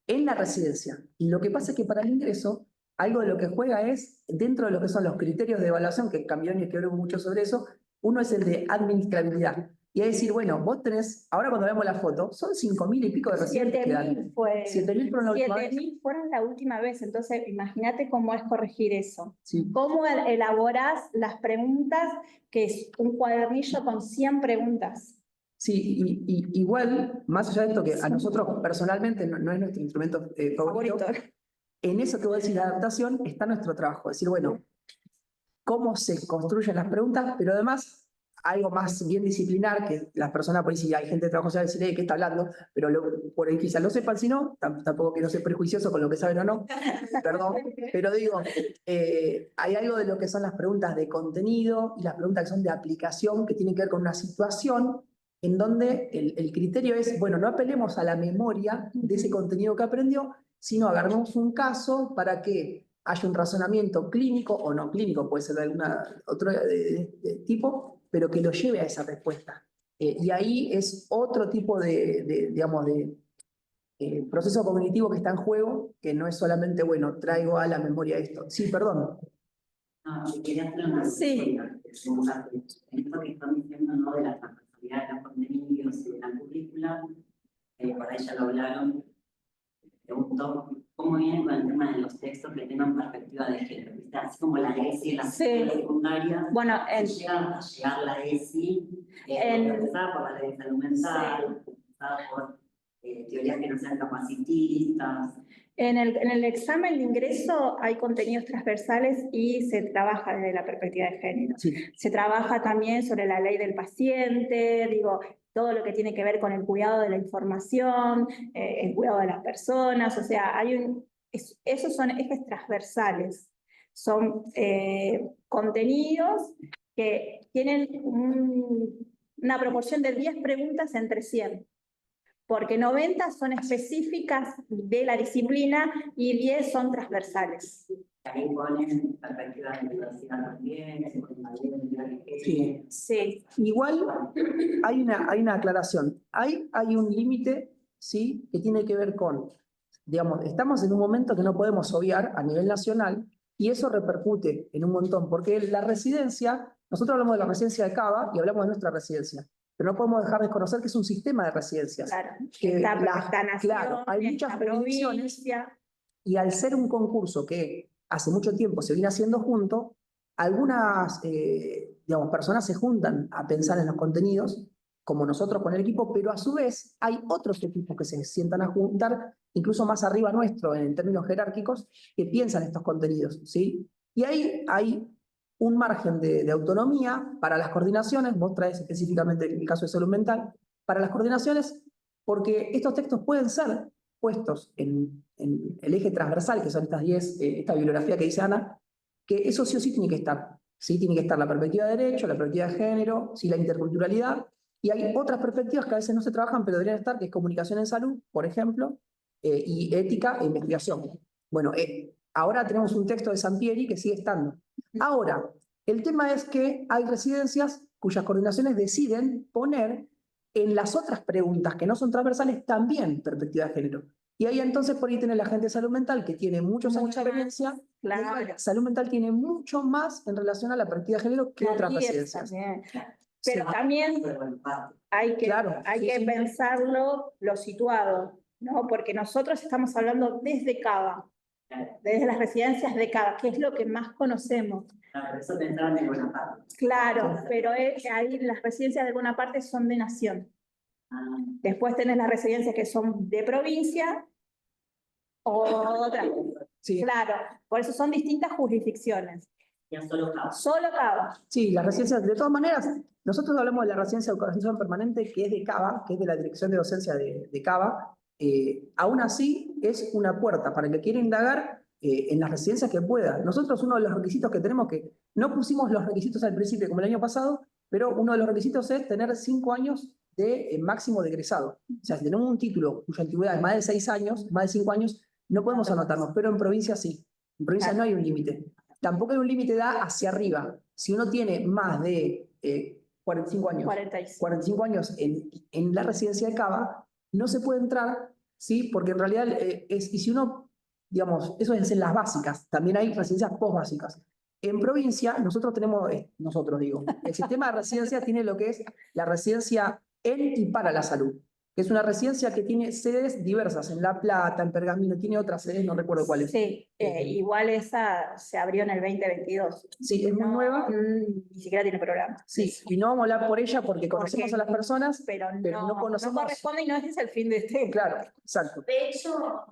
Speaker 2: En la residencia. Y lo que pasa es que para el ingreso, algo de lo que juega es, dentro de lo que son los criterios de evaluación, que cambió y escribió mucho sobre eso, uno es el de administrabilidad. Y es decir, bueno, vos tenés, ahora cuando vemos la foto, son 5.000 y pico de residentes. 7.000 fueron la última vez.
Speaker 3: 7.000 fueron la última vez, entonces imagínate cómo es corregir eso.
Speaker 2: Sí.
Speaker 3: ¿Cómo elaborás las preguntas, que es un cuadernillo con 100 preguntas?
Speaker 2: Sí, y igual, más allá de esto que a nosotros personalmente no es nuestro instrumento favorito, en eso que vos decís, la adaptación, está nuestro trabajo. Es decir, bueno, cómo se construyen las preguntas, pero además algo más bien disciplinar, que las personas por ahí, si hay gente de trabajo, se va a decir, ¿de qué está hablando? Pero por ahí quizás lo sepan, si no, tampoco quiero ser prejuicioso con lo que saben o no, perdón, pero digo, hay algo de lo que son las preguntas de contenido y las preguntas que son de aplicación, que tienen que ver con una situación en donde el criterio es, bueno, no apelemos a la memoria de ese contenido que aprendió, sino agarremos un caso para que haya un razonamiento clínico o no clínico, puede ser de algún otro tipo, pero que lo lleve a esa respuesta. Y ahí es otro tipo digamos, proceso cognitivo que está en juego, que no es solamente, bueno, traigo a la memoria esto. Sí, perdón.
Speaker 7: No, yo quería hacer una pregunta. En esto que están diciendo, ¿no?, de la transversalidad de los contenidos y de la currícula, por ahí ya lo hablaron. Pregunto, ¿cómo viene con el tema de los textos que tengan perspectiva de género? ¿Viste? Así como la ESI en las secundarias.
Speaker 3: Bueno,
Speaker 7: llega a llegar la ESI, empezada por la ley de salud mental, empezada por teorías que no sean capacitistas.
Speaker 3: En el examen de ingreso hay contenidos transversales y se trabaja desde la perspectiva de género.
Speaker 2: Sí.
Speaker 3: Se trabaja también sobre la ley del paciente, todo lo que tiene que ver con el cuidado de la información, el cuidado de las personas, o sea, esos son ejes transversales. Son contenidos que tienen una proporción de 10 preguntas entre 100. Porque 90 son específicas de la disciplina y 10 son transversales.
Speaker 7: Ahí ponen perspectivas de diversidad también,
Speaker 2: Sí. Igual hay una aclaración. Hay un límite, ¿sí?, que tiene que ver con, digamos, estamos en un momento que no podemos obviar a nivel nacional y eso repercute en un montón, porque la residencia, nosotros hablamos de la residencia de Cava y hablamos de nuestra residencia. Pero no podemos dejar de desconocer que es un sistema de residencias.
Speaker 3: Claro,
Speaker 2: Que
Speaker 3: esta nación,
Speaker 2: claro, hay muchas
Speaker 3: esta
Speaker 2: predicciones.
Speaker 3: provincia.
Speaker 2: y al ser un concurso que hace mucho tiempo se viene haciendo junto, algunas digamos, personas se juntan a pensar en los contenidos, como nosotros con el equipo, pero a su vez hay otros equipos que se sientan a juntar, incluso más arriba nuestro en términos jerárquicos, que piensan estos contenidos, ¿sí? Y ahí hay un margen de autonomía para las coordinaciones, vos traes específicamente el caso de salud mental, para las coordinaciones, porque estos textos pueden ser puestos en el eje transversal, que son estas 10, esta bibliografía que dice Ana, que eso sí o sí tiene que estar. Sí, tiene que estar la perspectiva de derecho, la perspectiva de género, sí, la interculturalidad, y hay otras perspectivas que a veces no se trabajan, pero deberían estar, que es comunicación en salud, por ejemplo, y ética e investigación. Bueno, ahora tenemos un texto de Sampieri que sigue estando. Ahora, el tema es que hay residencias cuyas coordinaciones deciden poner en las otras preguntas que no son transversales también perspectiva de género. Y ahí entonces por ahí tiene la gente de salud mental que tiene muchos años de experiencia.
Speaker 3: Claro.
Speaker 2: Salud mental tiene mucho más en relación a la perspectiva de género que otras residencias.
Speaker 3: Pero
Speaker 2: Sí.
Speaker 3: también hay que,
Speaker 2: Claro, sí, sí.
Speaker 3: pensarlo, lo situado, ¿no? Porque nosotros estamos hablando desde Cava, desde las residencias de Cava, que es lo que más conocemos.
Speaker 7: Claro, eso pensaban en buena parte.
Speaker 3: Claro, pero ahí las residencias de alguna parte son de nación. Después tenés las residencias que son de provincia, otras.
Speaker 2: Sí.
Speaker 3: Claro, por eso son distintas jurisdicciones.
Speaker 7: Ya solo Cava.
Speaker 3: Solo Cava.
Speaker 2: Sí, las residencias, de todas maneras, nosotros hablamos de la residencia de educación permanente, que es de Cava, que es de la Dirección de Docencia de Cava. Aún así, es una puerta para el que quiera indagar en las residencias que pueda. Nosotros uno de los requisitos que tenemos, que no pusimos los requisitos al principio como el año pasado, pero uno de los requisitos es tener 5 años de máximo de egresado. O sea, si tenemos un título cuya antigüedad es más de 6 años, más de 5 años, no podemos anotarnos, pero en provincia sí. En provincia no hay un límite. Tampoco hay un límite de edad hacia arriba. Si uno tiene más de 45 años, 45 años en la residencia de Cava, no se puede entrar, ¿sí? Porque en realidad y si uno, digamos, eso es en las básicas, también hay residencias postbásicas. En provincia, nosotros tenemos, el sistema de residencia tiene lo que es la residencia en y para la salud, que es una residencia que tiene sedes diversas, en La Plata, en Pergamino, tiene otras sedes, no recuerdo cuáles.
Speaker 3: Sí, igual esa se abrió en el 2022.
Speaker 2: Sí, es muy nueva.
Speaker 3: Ni siquiera tiene programa.
Speaker 2: Sí, y no vamos a hablar por ella porque conocemos a las personas, pero no conocemos.
Speaker 3: No corresponde y no es el fin de este.
Speaker 2: Claro, exacto.
Speaker 4: De hecho,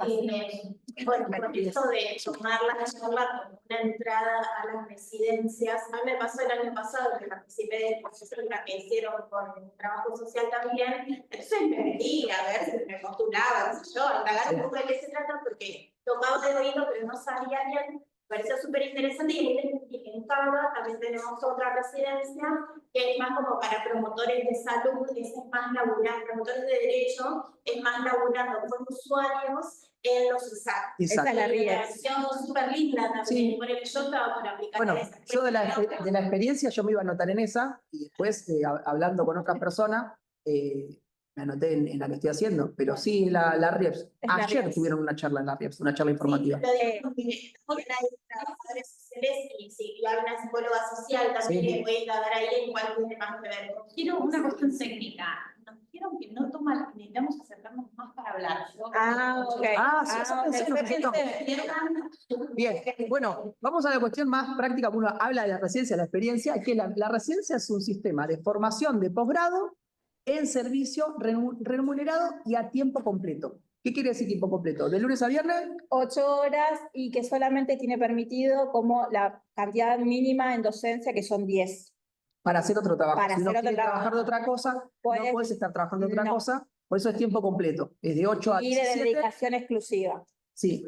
Speaker 4: bueno, por eso de tomar la charla como una entrada a las residencias, a mí me pasó el año pasado que participé del proceso que hicieron con trabajo social también, entonces me metí a ver si me postulaba, qué sé yo, a indagar un poco de qué se trata, porque tocaba de oído, pero no sabía bien. Pareció súper interesante y en Cava también tenemos otra residencia que es más como para promotores de salud, es más laburando, promotores de derecho, es más laburando con usuarios en los USAC.
Speaker 3: Esa es la
Speaker 4: relación súper linda también,
Speaker 2: Sí.
Speaker 4: por el yo estaba por aplicar
Speaker 2: Bueno,
Speaker 4: esa.
Speaker 2: yo de la experiencia yo me iba a anotar en esa y después hablando con otras personas me anoté en la que estoy haciendo, pero sí la RIEPS. Ayer tuvieron una charla en la RIEPS, una charla informativa.
Speaker 4: Sí, lo digo porque hay trabajadores sociales y hay una psicóloga social también que puede dar ahí en cuál tiene más que ver.
Speaker 8: Quiero una cuestión técnica. Nos dijeron que no toma, necesitamos acercarnos más para hablar.
Speaker 3: Ok.
Speaker 2: Sí, eso pensé. Bien, bueno, vamos a la cuestión más práctica. Uno habla de la residencia, la experiencia, que la residencia es un sistema de formación de posgrado en servicio remunerado y a tiempo completo. ¿Qué quiere decir tiempo completo? ¿De lunes a viernes?
Speaker 3: 8 horas y que solamente tiene permitido como la cantidad mínima en docencia, que son 10.
Speaker 2: Para hacer otro trabajo.
Speaker 3: Para
Speaker 2: si no
Speaker 3: hacer otro
Speaker 2: quieres
Speaker 3: trabajo.
Speaker 2: trabajar de otra cosa, no puedes estar trabajando de otra cosa. Por eso es tiempo completo. Es de 8 a 17.
Speaker 3: Y de dedicación exclusiva.
Speaker 2: Sí.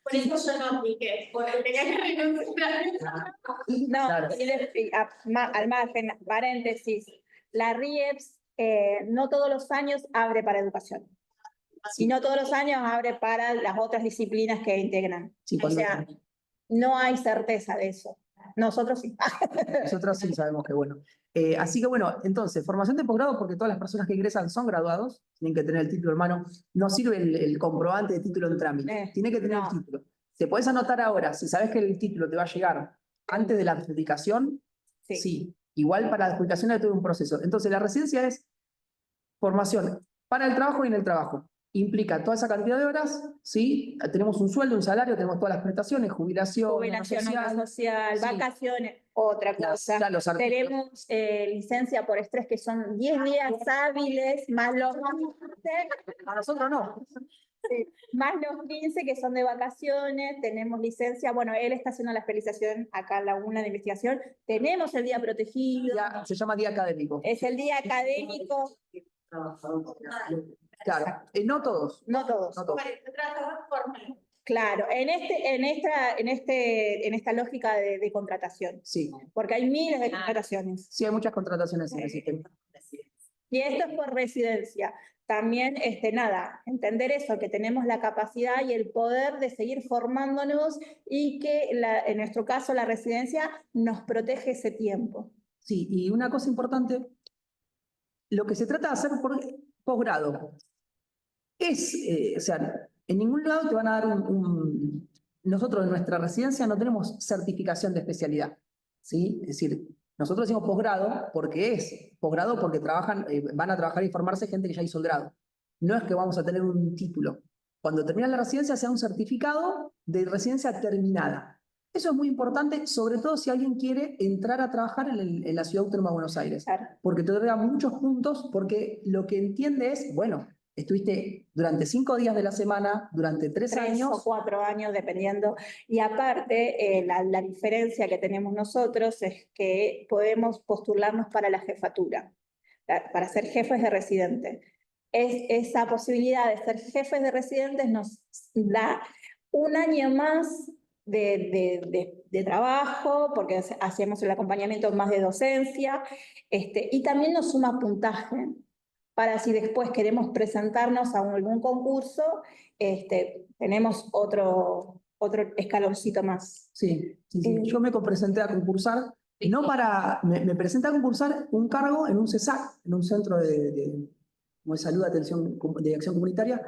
Speaker 4: Por eso yo no apliqué, porque tenía que renunciar.
Speaker 3: No,
Speaker 2: Claro.
Speaker 3: al margen, paréntesis, la RIEPS no todos los años abre para educación. Y no todos los años abre para las otras disciplinas que integran.
Speaker 2: Sí,
Speaker 3: O sea, no hay certeza de eso. Nosotros sí.
Speaker 2: Nosotros sí sabemos que bueno. Así que bueno, entonces, formación de posgrado, porque todas las personas que ingresan son graduados, tienen que tener el título, hermano. No sirve el comprobante de título en trámite, tiene que tener el título. Te podés anotar ahora, si sabes que el título te va a llegar antes de la adjudicación, sí. Igual para la adjudicación hay todo un proceso. Entonces, la residencia es formación para el trabajo y en el trabajo. implica toda esa cantidad de horas, ¿sí? Tenemos un sueldo, un salario, tenemos todas las prestaciones, jubilación,
Speaker 3: Jubilación, obra social,
Speaker 2: sí.
Speaker 3: Vacaciones, otra cosa.
Speaker 2: Claro, los artículos.
Speaker 3: Tenemos licencia por estrés, que son 10 días hábiles, más los 15,
Speaker 2: A nosotros no.
Speaker 3: sí, más los 15 que son de vacaciones. Tenemos licencia, bueno, él está haciendo la especialización acá en la UNA de investigación. Tenemos el día protegido,
Speaker 2: Se llama día académico.
Speaker 3: es el día académico.
Speaker 2: Claro, no todos.
Speaker 3: No todos.
Speaker 2: No todos.
Speaker 3: Claro, en esta lógica de contratación,
Speaker 2: Sí,
Speaker 3: porque hay miles de contrataciones.
Speaker 2: sí hay muchas contrataciones en el sistema.
Speaker 3: Y esto es por residencia. También, nada, entender eso, que tenemos la capacidad y el poder de seguir formándonos y que en nuestro caso la residencia nos protege ese tiempo.
Speaker 2: Sí, y una cosa importante, lo que se trata de hacer por posgrado es, o sea, en ningún lado te van a dar Nosotros en nuestra residencia no tenemos certificación de especialidad, ¿sí? Es decir, nosotros decimos posgrado porque es posgrado porque van a trabajar y formarse gente que ya hizo el grado. No es que vamos a tener un título. Cuando termina la residencia sea un certificado de residencia terminada. Eso es muy importante, sobre todo si alguien quiere entrar a trabajar en la Ciudad Autónoma de Buenos Aires.
Speaker 3: Claro.
Speaker 2: Porque te da muchos puntos, porque lo que entiende es, bueno, estuviste durante 5 días de la semana, durante 3 años.
Speaker 3: 3 o 4 años, dependiendo. Y aparte, la diferencia que tenemos nosotros es que podemos postularnos para la jefatura, para ser jefes de residente. Esa posibilidad de ser jefes de residentes nos da 1 año más de trabajo, porque hacemos el acompañamiento más de docencia, y también nos suma puntaje para si después queremos presentarnos a algún concurso, tenemos otro escaloncito más.
Speaker 2: Sí. Yo me presenté a concursar, me presenté a concursar un cargo en un CESAC, en un centro de salud, de acción comunitaria.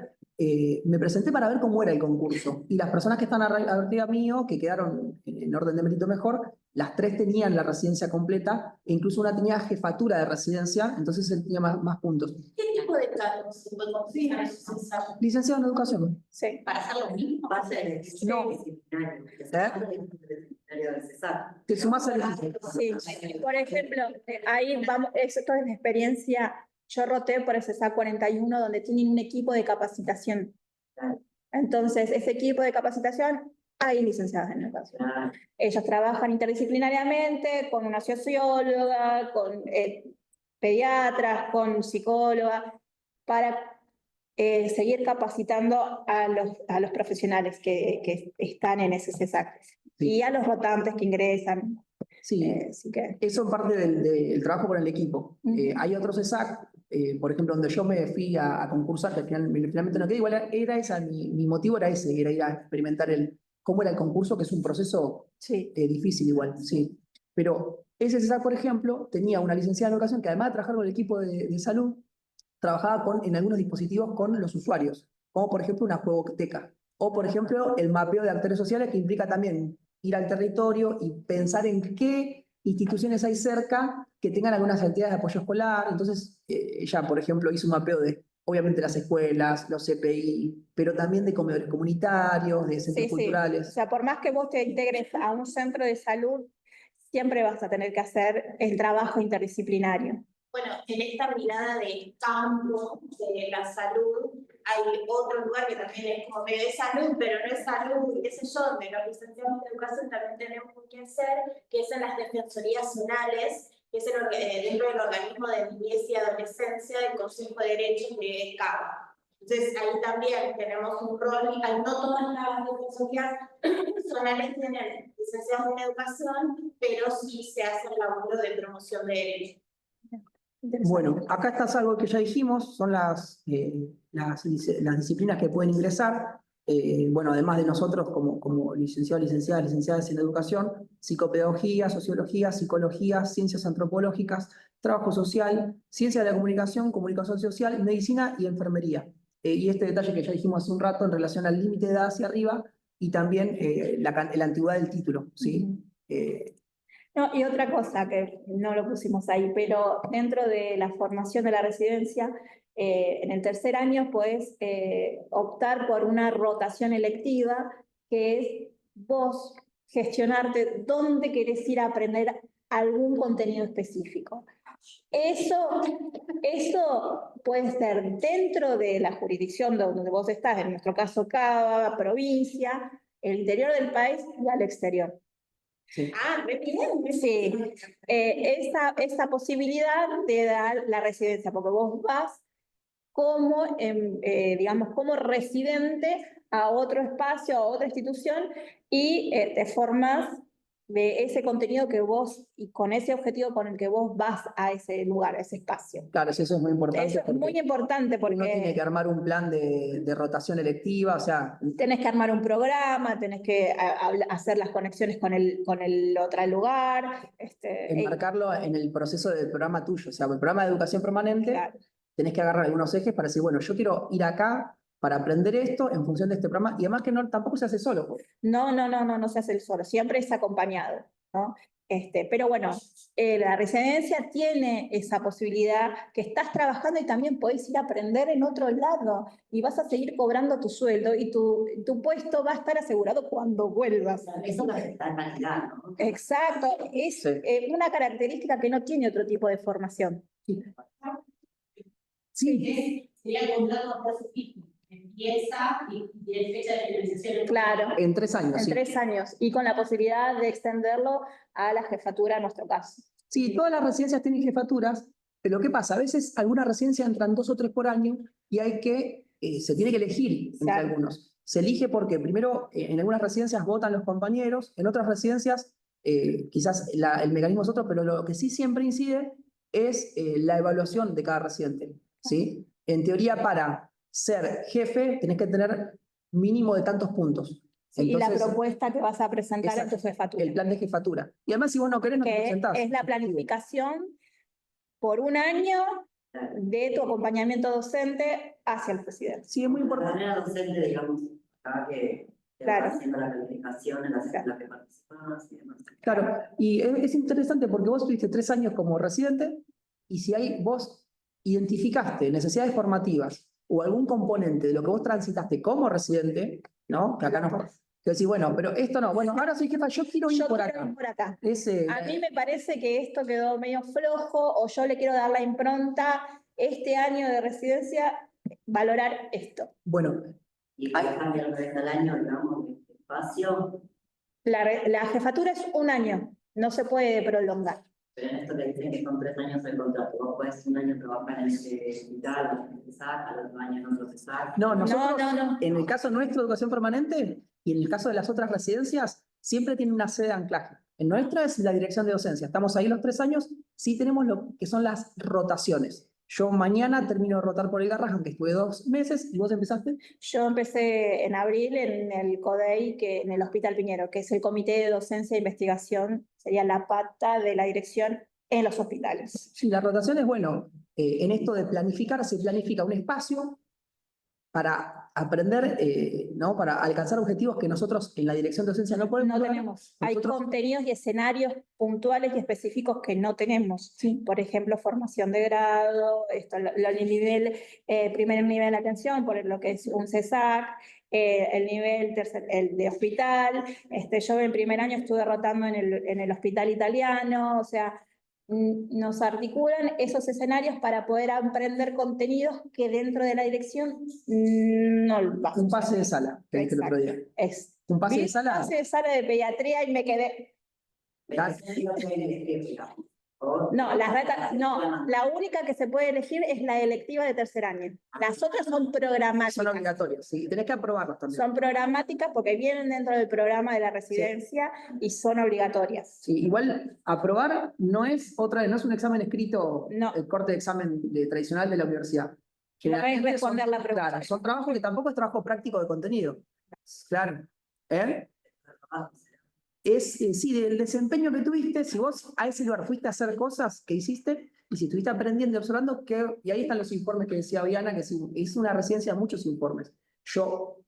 Speaker 2: Me presenté para ver cómo era el concurso. Y las personas que están arriba mío, que quedaron en orden de mérito mejor, las 3 tenían la residencia completa, e incluso una tenía jefatura de residencia, entonces él tenía más puntos.
Speaker 4: ¿Qué tipo de cargos se puede conseguir?
Speaker 2: Licenciado en educación.
Speaker 3: Sí.
Speaker 4: ¿Para hacer lo mismo?
Speaker 2: No. Te sumás al
Speaker 3: Sí. Por ejemplo, ahí vamos, esto es de experiencia. Yo roté por el CESAC 41, donde tienen un equipo de capacitación. Entonces, ese equipo de capacitación, hay licenciados en educación. Ellos trabajan interdisciplinariamente con una socióloga, con pediatras, con psicóloga, para seguir capacitando a los profesionales que están en ese CESAC.
Speaker 2: Sí.
Speaker 3: Y a los rotantes que ingresan.
Speaker 2: Sí,
Speaker 3: Así que...
Speaker 2: eso es parte del trabajo con el equipo. Hay otros CESAC, por ejemplo, donde yo me fui a concursar, que finalmente no quedé, igual era esa, mi motivo era ese, era ir a experimentar cómo era el concurso, que es un proceso difícil igual, sí. Pero ese CESAC, por ejemplo, tenía una licenciada en educación que además de trabajar con el equipo de salud, trabajaba en algunos dispositivos con los usuarios, como por ejemplo una juegoteca, o por ejemplo el mapeo de actores sociales, que implica también ir al territorio y pensar en qué instituciones hay cerca que tengan algunas actividades de apoyo escolar. Entonces, ella, por ejemplo, hizo un mapeo de, obviamente, las escuelas, los CPI, pero también de comedores comunitarios, de centros culturales.
Speaker 3: O sea, por más que vos te integres a un centro de salud, siempre vas a tener que hacer el trabajo interdisciplinario.
Speaker 4: Bueno, en esta mirada de campo, de la salud, hay otro lugar que también es como medio de salud, pero no es salud, y qué sé yo, donde los licenciados de educación también tenemos que hacer, que es en las defensorías zonales, que es dentro del organismo de niñez y adolescencia del Consejo de Derechos de CABA. Entonces, ahí también tenemos un rol, no todas las defensorías zonales tienen licenciados en educación, pero sí se hace el laburo de promoción de derechos.
Speaker 2: Bueno, acá está algo que ya dijimos, son las disciplinas que pueden ingresar. Bueno, además de nosotros como licenciados, licenciadas en educación, psicopedagogía, sociología, psicología, ciencias antropológicas, trabajo social, ciencia de la comunicación, comunicación social, medicina y enfermería. Y este detalle que ya dijimos hace un rato en relación al límite de edad hacia arriba y también la antigüedad del título, ¿sí?
Speaker 3: No, y otra cosa que no lo pusimos ahí, pero dentro de la formación de la residencia, en el tercer año puedes optar por una rotación electiva, que es vos gestionarte dónde querés ir a aprender algún contenido específico. Eso puede ser dentro de la jurisdicción donde vos estás, en nuestro caso Cava, provincia, el interior del país y al exterior.
Speaker 2: Sí.
Speaker 4: Ah, re bien.
Speaker 3: Sí, esa posibilidad de dar la residencia, porque vos vas como, digamos, como residente a otro espacio, a otra institución, y te formas de ese contenido que vos, y con ese objetivo con el que vos vas a ese lugar, a ese espacio.
Speaker 2: Claro, sí, eso es muy importante.
Speaker 3: Eso es muy importante porque
Speaker 2: uno tiene que armar un plan de rotación electiva, o sea...
Speaker 3: tenés que armar un programa, tenés que hacer las conexiones con el otro lugar.
Speaker 2: enmarcarlo en el proceso del programa tuyo, o sea, el programa de educación permanente,
Speaker 3: Claro.
Speaker 2: tenés que agarrar algunos ejes para decir, bueno, yo quiero ir acá para aprender esto en función de este programa, y además que no, tampoco se hace solo. Pues.
Speaker 3: No se hace el solo, siempre es acompañado, ¿no? Pero bueno, la residencia tiene esa posibilidad que estás trabajando y también podés ir a aprender en otro lado y vas a seguir cobrando tu sueldo y tu puesto va a estar asegurado cuando vuelvas.
Speaker 7: Eso lo está en calidad, ¿no?
Speaker 3: Exacto, es una característica que no tiene otro tipo de formación.
Speaker 2: Sí.
Speaker 4: Sería contrato por su tipo. Empieza y tiene fecha de finalización.
Speaker 3: Claro.
Speaker 2: En 3 años,
Speaker 3: En
Speaker 2: sí.
Speaker 3: 3 años, y con la posibilidad de extenderlo a la jefatura en nuestro caso.
Speaker 2: Sí, todas las residencias tienen jefaturas, pero ¿qué pasa? A veces algunas residencias entran 2 o 3 por año y se tiene que elegir entre
Speaker 3: Claro.
Speaker 2: algunos. Se elige porque primero en algunas residencias votan los compañeros, en otras residencias quizás el mecanismo es otro, pero lo que sí siempre incide es la evaluación de cada residente, ¿sí? En teoría, para ser jefe tenés que tener mínimo de tantos puntos.
Speaker 3: Sí, y la
Speaker 2: Entonces,
Speaker 3: propuesta que vas a presentar en tu jefatura.
Speaker 2: el plan de jefatura. Y además, si vos no querés, no te
Speaker 3: Que
Speaker 2: presentás.
Speaker 3: es la planificación por un año de tu acompañamiento docente hacia el presidente.
Speaker 2: Sí, es muy
Speaker 7: La
Speaker 2: importante.
Speaker 7: manera docente, digamos, acá que
Speaker 3: Claro.
Speaker 7: va haciendo la planificación en las escuelas que participás y demás.
Speaker 2: Claro, y es interesante porque vos tuviste 3 años como residente y si vos identificaste necesidades formativas o algún componente de lo que vos transitaste como residente, ¿no? Que acá no... Que decís, bueno, pero esto no, bueno, ahora soy jefa, yo quiero ir por acá.
Speaker 3: Ir por acá.
Speaker 2: A
Speaker 3: mí me parece que esto quedó medio flojo o yo le quiero dar la impronta este año de residencia, valorar esto.
Speaker 2: Bueno.
Speaker 7: Y para cambiar una vez al año, digamos, de espacio.
Speaker 3: La jefatura es un año, no se puede prolongar.
Speaker 7: Pero en esto que dicen que son 3 años el contrato, vos podés un año trabajar en ese hospital, al otro año en otro hospital.
Speaker 2: No, nosotros,
Speaker 3: no.
Speaker 2: En el caso nuestro de educación permanente y en el caso de las otras residencias, siempre tiene una sede de anclaje. En nuestra es la dirección de docencia. Estamos ahí los 3 años, sí tenemos lo que son las rotaciones. Yo mañana termino de rotar por el Garrahan, aunque estuve 2 meses, ¿y vos empezaste?
Speaker 3: Yo empecé en abril en el CODEI, en el Hospital Piñero, que es el Comité de Docencia e Investigación, sería la pata de la dirección en los hospitales.
Speaker 2: Sí, la rotación es bueno. En esto de planificar, se planifica un espacio para aprender, ¿no? Para alcanzar objetivos que nosotros en la dirección de docencia no podemos.
Speaker 3: No tenemos. Hay contenidos y escenarios puntuales y específicos que no tenemos.
Speaker 2: Sí.
Speaker 3: Por ejemplo, formación de grado, primer nivel de atención, por lo que es un CESAC, el nivel el de hospital. Yo en primer año estuve rotando en el hospital italiano, o sea, nos articulan esos escenarios para poder aprender contenidos que dentro de la dirección no lo vamos.
Speaker 2: Un pase de sala, que dije el otro día. Un pase de sala.
Speaker 3: Un pase de sala de pediatría y me quedé. No, la única que se puede elegir es la electiva de tercer año. Las otras son programáticas.
Speaker 2: Son obligatorias, sí, tenés que aprobarlas también.
Speaker 3: Son programáticas porque vienen dentro del programa de la residencia y son obligatorias.
Speaker 2: Sí, igual aprobar no es un examen escrito, el corte de examen tradicional de la universidad.
Speaker 3: No es responder la pregunta.
Speaker 2: Claro, son trabajos que tampoco es trabajo práctico de contenido. Claro. Es, sí, del desempeño que tuviste, si vos a ese lugar fuiste a hacer cosas que hiciste, y si estuviste aprendiendo y observando, y ahí están los informes que decía Viana, que es una residencia, muchos informes. Yo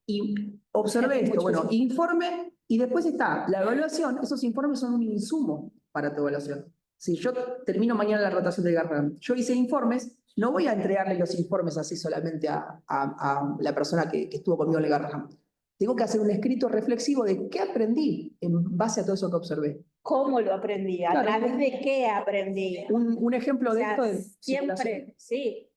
Speaker 2: observé esto, bueno, informe, y después está la evaluación, esos informes son un insumo para tu evaluación. Si yo termino mañana la rotación de Garrahan, yo hice informes, no voy a entregarle los informes así solamente a la persona que estuvo conmigo en el Garrahan. Tengo que hacer un escrito reflexivo de qué aprendí en base a todo eso que observé.
Speaker 3: ¿Cómo lo aprendí? ¿A
Speaker 2: Claro.
Speaker 3: través de qué aprendí?
Speaker 2: Un ejemplo
Speaker 3: O
Speaker 2: de
Speaker 3: sea,
Speaker 2: esto es
Speaker 3: siempre, sí.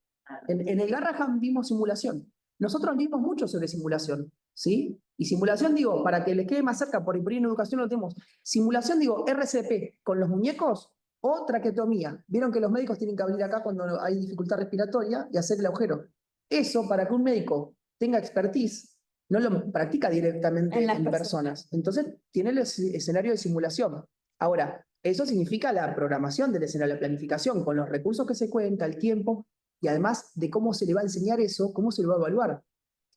Speaker 2: En el Garrahan vimos simulación. Nosotros vimos mucho sobre simulación, ¿sí? Y simulación, digo, para que les quede más cerca, por ahí en educación lo tenemos. Simulación, digo, RCP, con los muñecos o traqueotomía. Vieron que los médicos tienen que abrir acá cuando hay dificultad respiratoria y hacer el agujero. Eso, para que un médico tenga expertise, no lo practica directamente en personas. Entonces, tiene el escenario de simulación. Ahora, eso significa la programación del escenario, la planificación, con los recursos que se cuenta, el tiempo, y además de cómo se le va a enseñar eso, cómo se le va a evaluar.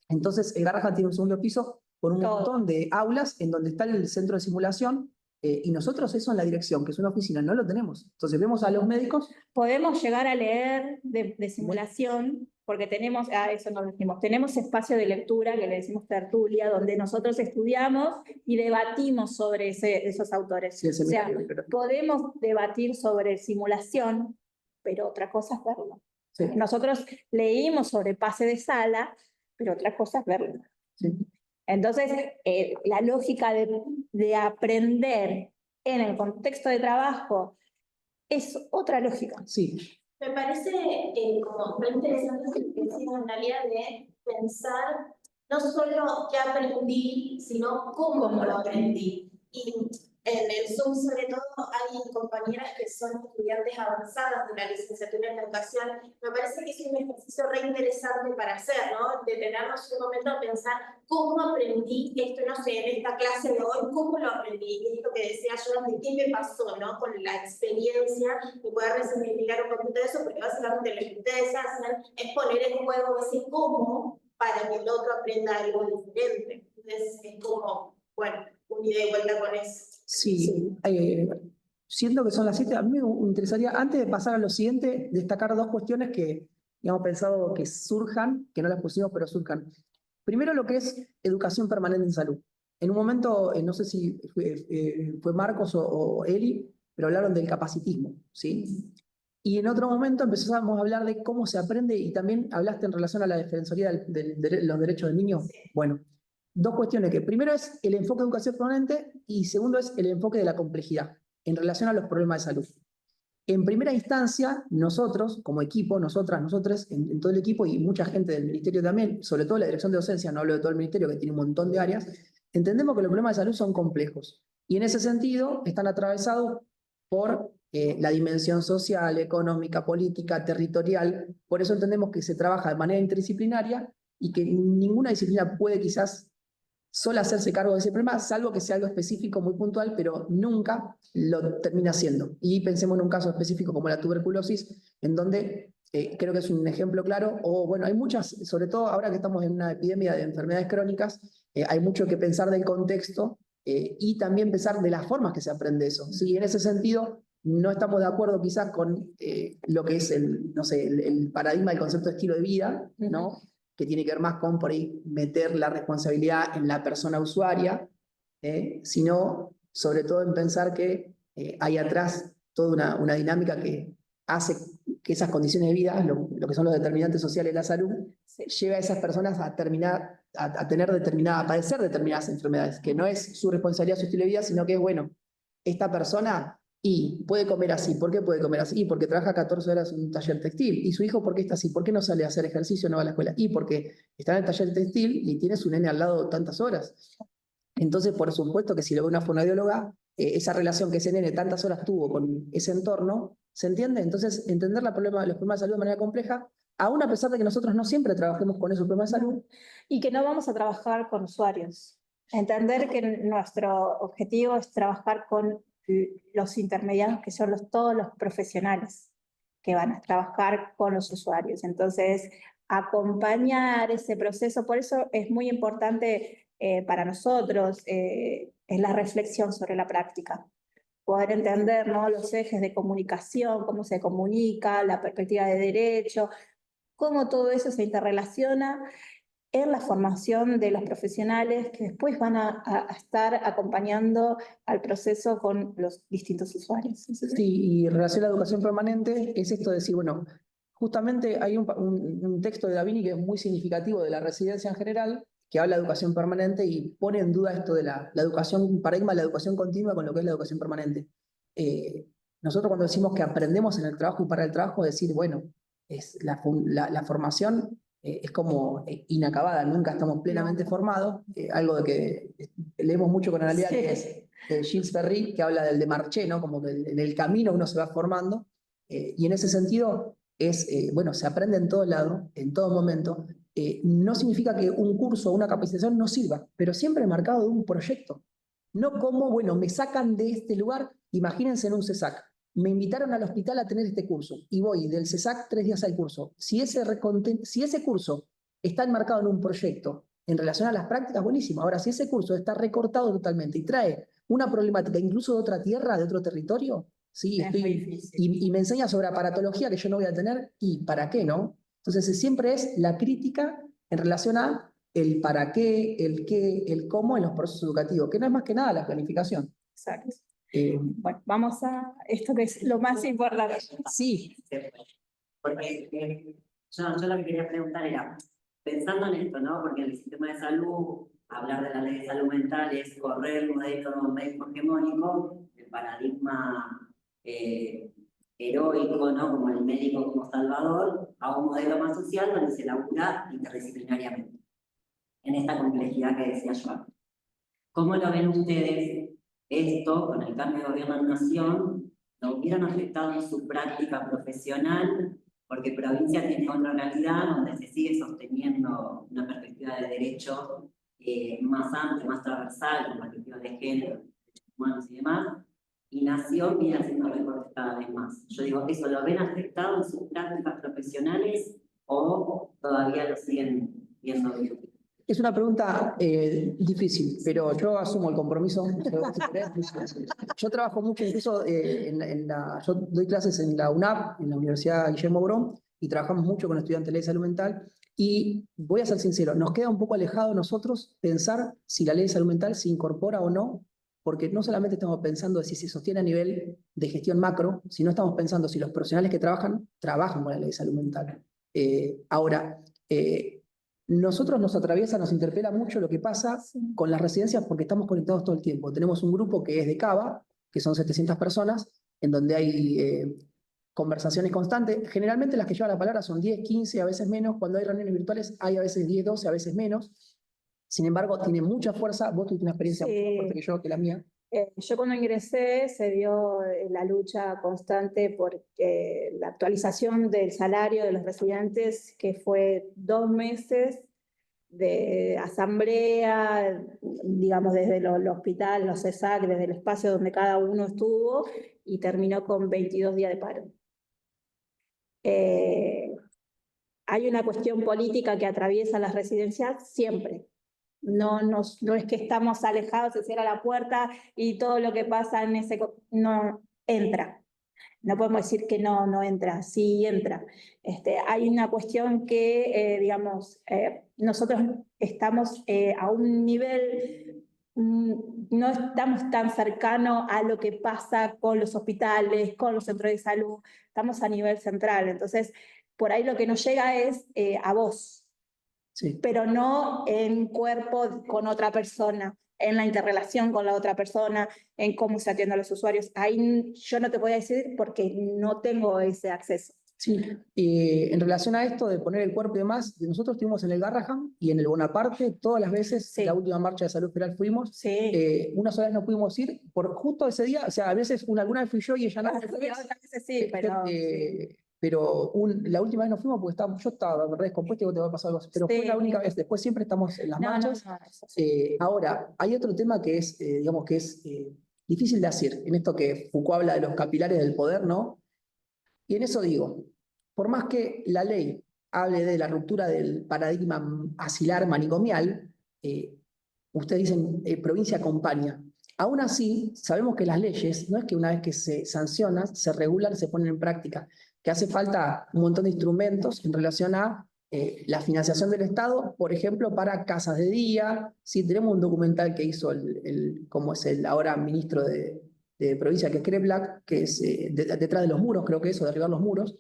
Speaker 2: Entonces, el Garrahan tiene un segundo piso con un montón de aulas en donde está el centro de simulación, y nosotros eso en la dirección, que es una oficina, no lo tenemos. Entonces vemos a los médicos.
Speaker 3: Podemos llegar a leer de simulación, porque tenemos, eso nos decimos, tenemos espacio de lectura, que le decimos tertulia, donde nosotros estudiamos y debatimos sobre esos autores.
Speaker 2: Sí,
Speaker 3: o sea, podemos debatir sobre simulación, pero otra cosa es verlo.
Speaker 2: Sí.
Speaker 3: Nosotros leímos sobre pase de sala, pero otra cosa es verlo.
Speaker 2: Sí.
Speaker 3: Entonces, la lógica de aprender en el contexto de trabajo es otra lógica.
Speaker 2: Sí.
Speaker 4: Me parece como muy interesante que decís en realidad de pensar no solo qué aprendí, sino cómo lo aprendí. Y en el Zoom, sobre todo, hay compañeras que son estudiantes avanzadas de la licenciatura en educación. Me parece que es un ejercicio re interesante para hacer, ¿no? Detenernos un momento a pensar cómo aprendí esto, no sé, en esta clase de hoy, cómo lo aprendí. Y esto que decía yo, de qué me pasó, ¿no? Con la experiencia, y poder resignificar un poquito de eso, porque básicamente lo que ustedes hacen es poner en juego ese cómo para que el otro aprenda algo diferente. Entonces, es como, bueno, un ida y vuelta con eso.
Speaker 2: Sí, siento que son las 7, a mí me interesaría, antes de pasar a lo siguiente, destacar dos cuestiones que hemos pensado que surjan, que no las pusimos, pero surjan. Primero, lo que es educación permanente en salud. En un momento, no sé si fue Marcos o Eli, pero hablaron del capacitismo, ¿sí? Y en otro momento empezamos a hablar de cómo se aprende, y también hablaste en relación a la Defensoría de los Derechos del Niño. Bueno, dos cuestiones, que primero es el enfoque de educación permanente y segundo es el enfoque de la complejidad en relación a los problemas de salud. En primera instancia, nosotros, como equipo, nosotras, en todo el equipo y mucha gente del ministerio también, sobre todo la dirección de docencia, no hablo de todo el ministerio que tiene un montón de áreas, entendemos que los problemas de salud son complejos. Y en ese sentido están atravesados por la dimensión social, económica, política, territorial. Por eso entendemos que se trabaja de manera interdisciplinaria y que ninguna disciplina puede quizás solo hacerse cargo de ese problema, salvo que sea algo específico, muy puntual, pero nunca lo termina haciendo. Y pensemos en un caso específico como la tuberculosis, en donde creo que es un ejemplo claro, o bueno, hay muchas, sobre todo ahora que estamos en una epidemia de enfermedades crónicas, hay mucho que pensar del contexto y también pensar de las formas que se aprende eso. ¿Sí? En ese sentido, no estamos de acuerdo quizás con lo que es el paradigma del concepto de estilo de vida, ¿no? Que tiene que ver más con por ahí meter la responsabilidad en la persona usuaria, sino sobre todo en pensar que hay atrás toda una dinámica que hace que esas condiciones de vida, lo que son los determinantes sociales de la salud, lleve a esas personas a padecer determinadas enfermedades, que no es su responsabilidad, su estilo de vida, sino que es, bueno, esta persona puede comer así. ¿Por qué puede comer así? Porque trabaja 14 horas en un taller textil. ¿Y su hijo por qué está así? ¿Por qué no sale a hacer ejercicio, no va a la escuela? Y porque está en el taller textil y tiene su nene al lado tantas horas. Entonces, por supuesto que si lo ve una fonoaudióloga, esa relación que ese nene tantas horas tuvo con ese entorno, ¿se entiende? Entonces, entender los problemas de salud de manera compleja, aún a pesar de que nosotros no siempre trabajemos con esos problemas de salud.
Speaker 3: Y que no vamos a trabajar con usuarios. Entender que nuestro objetivo es trabajar con los intermediarios, que son todos los profesionales que van a trabajar con los usuarios. Entonces, acompañar ese proceso, por eso es muy importante para nosotros es la reflexión sobre la práctica. Poder entender, ¿no?, los ejes de comunicación, cómo se comunica, la perspectiva de derecho, cómo todo eso se interrelaciona en la formación de los profesionales que después van a estar acompañando al proceso con los distintos usuarios.
Speaker 2: Sí, y en relación a la educación permanente, es esto de decir, bueno, justamente hay un texto de Davini que es muy significativo de la residencia en general, que habla de educación permanente y pone en duda esto de la educación, un paradigma de la educación continua con lo que es la educación permanente. Nosotros cuando decimos que aprendemos en el trabajo y para el trabajo, decir, bueno, es la formación es como inacabada, nunca estamos plenamente formados, algo de que leemos mucho con Analia, que es Gilles Ferry, que habla del de Marché, ¿no? Como que en el camino uno se va formando, y en ese sentido es, bueno, se aprende en todo lado, en todo momento. No significa que un curso o una capacitación no sirva, pero siempre marcado de un proyecto. No como, bueno, me sacan de este lugar, imagínense en un CESAC. Me invitaron al hospital a tener este curso y voy del CESAC 3 días al curso. Si ese curso está enmarcado en un proyecto en relación a las prácticas, buenísimo. Ahora, si ese curso está recortado totalmente y trae una problemática incluso de otra tierra, de otro territorio, sí, y me enseña sobre aparatología que yo no voy a tener, ¿y para qué no? Entonces, siempre es la crítica en relación a el para qué, el cómo en los procesos educativos, que no es más que nada la planificación.
Speaker 3: Exacto. Bueno, vamos a esto que es lo más importante.
Speaker 2: Sí.
Speaker 7: Porque yo lo que quería preguntar era, pensando en esto, ¿no? Porque en el sistema de salud, hablar de la ley de salud mental es correr el modelo médico hegemónico, el paradigma heroico, ¿no? Como el médico como salvador, a un modelo más social donde se labura interdisciplinariamente, en esta complejidad que decía yo antes. ¿Cómo lo ven ustedes esto con el cambio de gobierno en nación? ¿Lo hubieran afectado en su práctica profesional? Porque provincia tiene otra realidad donde se sigue sosteniendo una perspectiva de derecho más amplia, más transversal, con perspectiva de género, derechos humanos y demás, y nación viene haciendo recortes cada vez más. Yo digo, ¿eso lo ven afectado en sus prácticas profesionales o todavía lo siguen viendo bien?
Speaker 2: Es una pregunta difícil, pero yo asumo el compromiso. Yo trabajo mucho, incluso yo doy clases en la UNAP, en la Universidad Guillermo Brown, y trabajamos mucho con estudiantes de ley de salud mental. Y voy a ser sincero, nos queda un poco alejado nosotros pensar si la ley de salud mental se incorpora o no, porque no solamente estamos pensando si se sostiene a nivel de gestión macro, sino estamos pensando si los profesionales que trabajan con la ley de salud mental. Ahora, nosotros nos atraviesa, nos interpela mucho lo que pasa con las residencias porque estamos conectados todo el tiempo. Tenemos un grupo que es de Cava, que son 700 personas, en donde hay conversaciones constantes. Generalmente las que llevan la palabra son 10, 15, a veces menos. Cuando hay reuniones virtuales hay a veces 10, 12, a veces menos. Sin embargo, tiene mucha fuerza. Vos tuviste una experiencia más fuerte que yo, que la mía.
Speaker 3: Yo cuando ingresé se dio la lucha constante por la actualización del salario de los residentes, que fue 2 meses de asamblea, digamos desde el hospital, los CESAC, desde el espacio donde cada uno estuvo, y terminó con 22 días de paro. Hay una cuestión política que atraviesa las residencias siempre. No es que estamos alejados, se cierra la puerta y todo lo que pasa en ese... No entra. No podemos decir que no entra, sí entra. Hay una cuestión que, digamos, nosotros estamos a un nivel, no estamos tan cercanos a lo que pasa con los hospitales, con los centros de salud, estamos a nivel central. Entonces, por ahí lo que nos llega es a vos. Sí. Pero no en cuerpo con otra persona, en la interrelación con la otra persona, en cómo se atienden a los usuarios. Ahí yo no te voy a decir porque no tengo ese acceso.
Speaker 2: Sí, en relación a esto de poner el cuerpo y demás, nosotros estuvimos en el Garrahan y en el Bonaparte todas las veces, sí. La última marcha de salud federal fuimos, sí. Una sola vez no pudimos ir por justo ese día, o sea, a veces alguna vez fui yo y ella no.
Speaker 3: Otras veces sí, pero...
Speaker 2: Pero la última vez no fuimos porque yo estaba re descompuesto y vos te va a pasar algo así. Pero sí. Fue la única vez. Después siempre estamos en las marchas. Sí. Ahora, hay otro tema que es, digamos, que es difícil de hacer. En esto que Foucault habla de los capilares del poder, ¿no? Y en eso digo, por más que la ley hable de la ruptura del paradigma asilar manicomial, ustedes dicen provincia acompaña. Aún así, sabemos que las leyes, no es que una vez que se sancionan, se regulan, se ponen en práctica, que hace falta un montón de instrumentos en relación a la financiación del Estado, por ejemplo, para casas de día. Sí, tenemos un documental que hizo como es el ahora ministro de provincia, que es Kreplak, que es detrás de los muros, creo que eso, derribar los muros.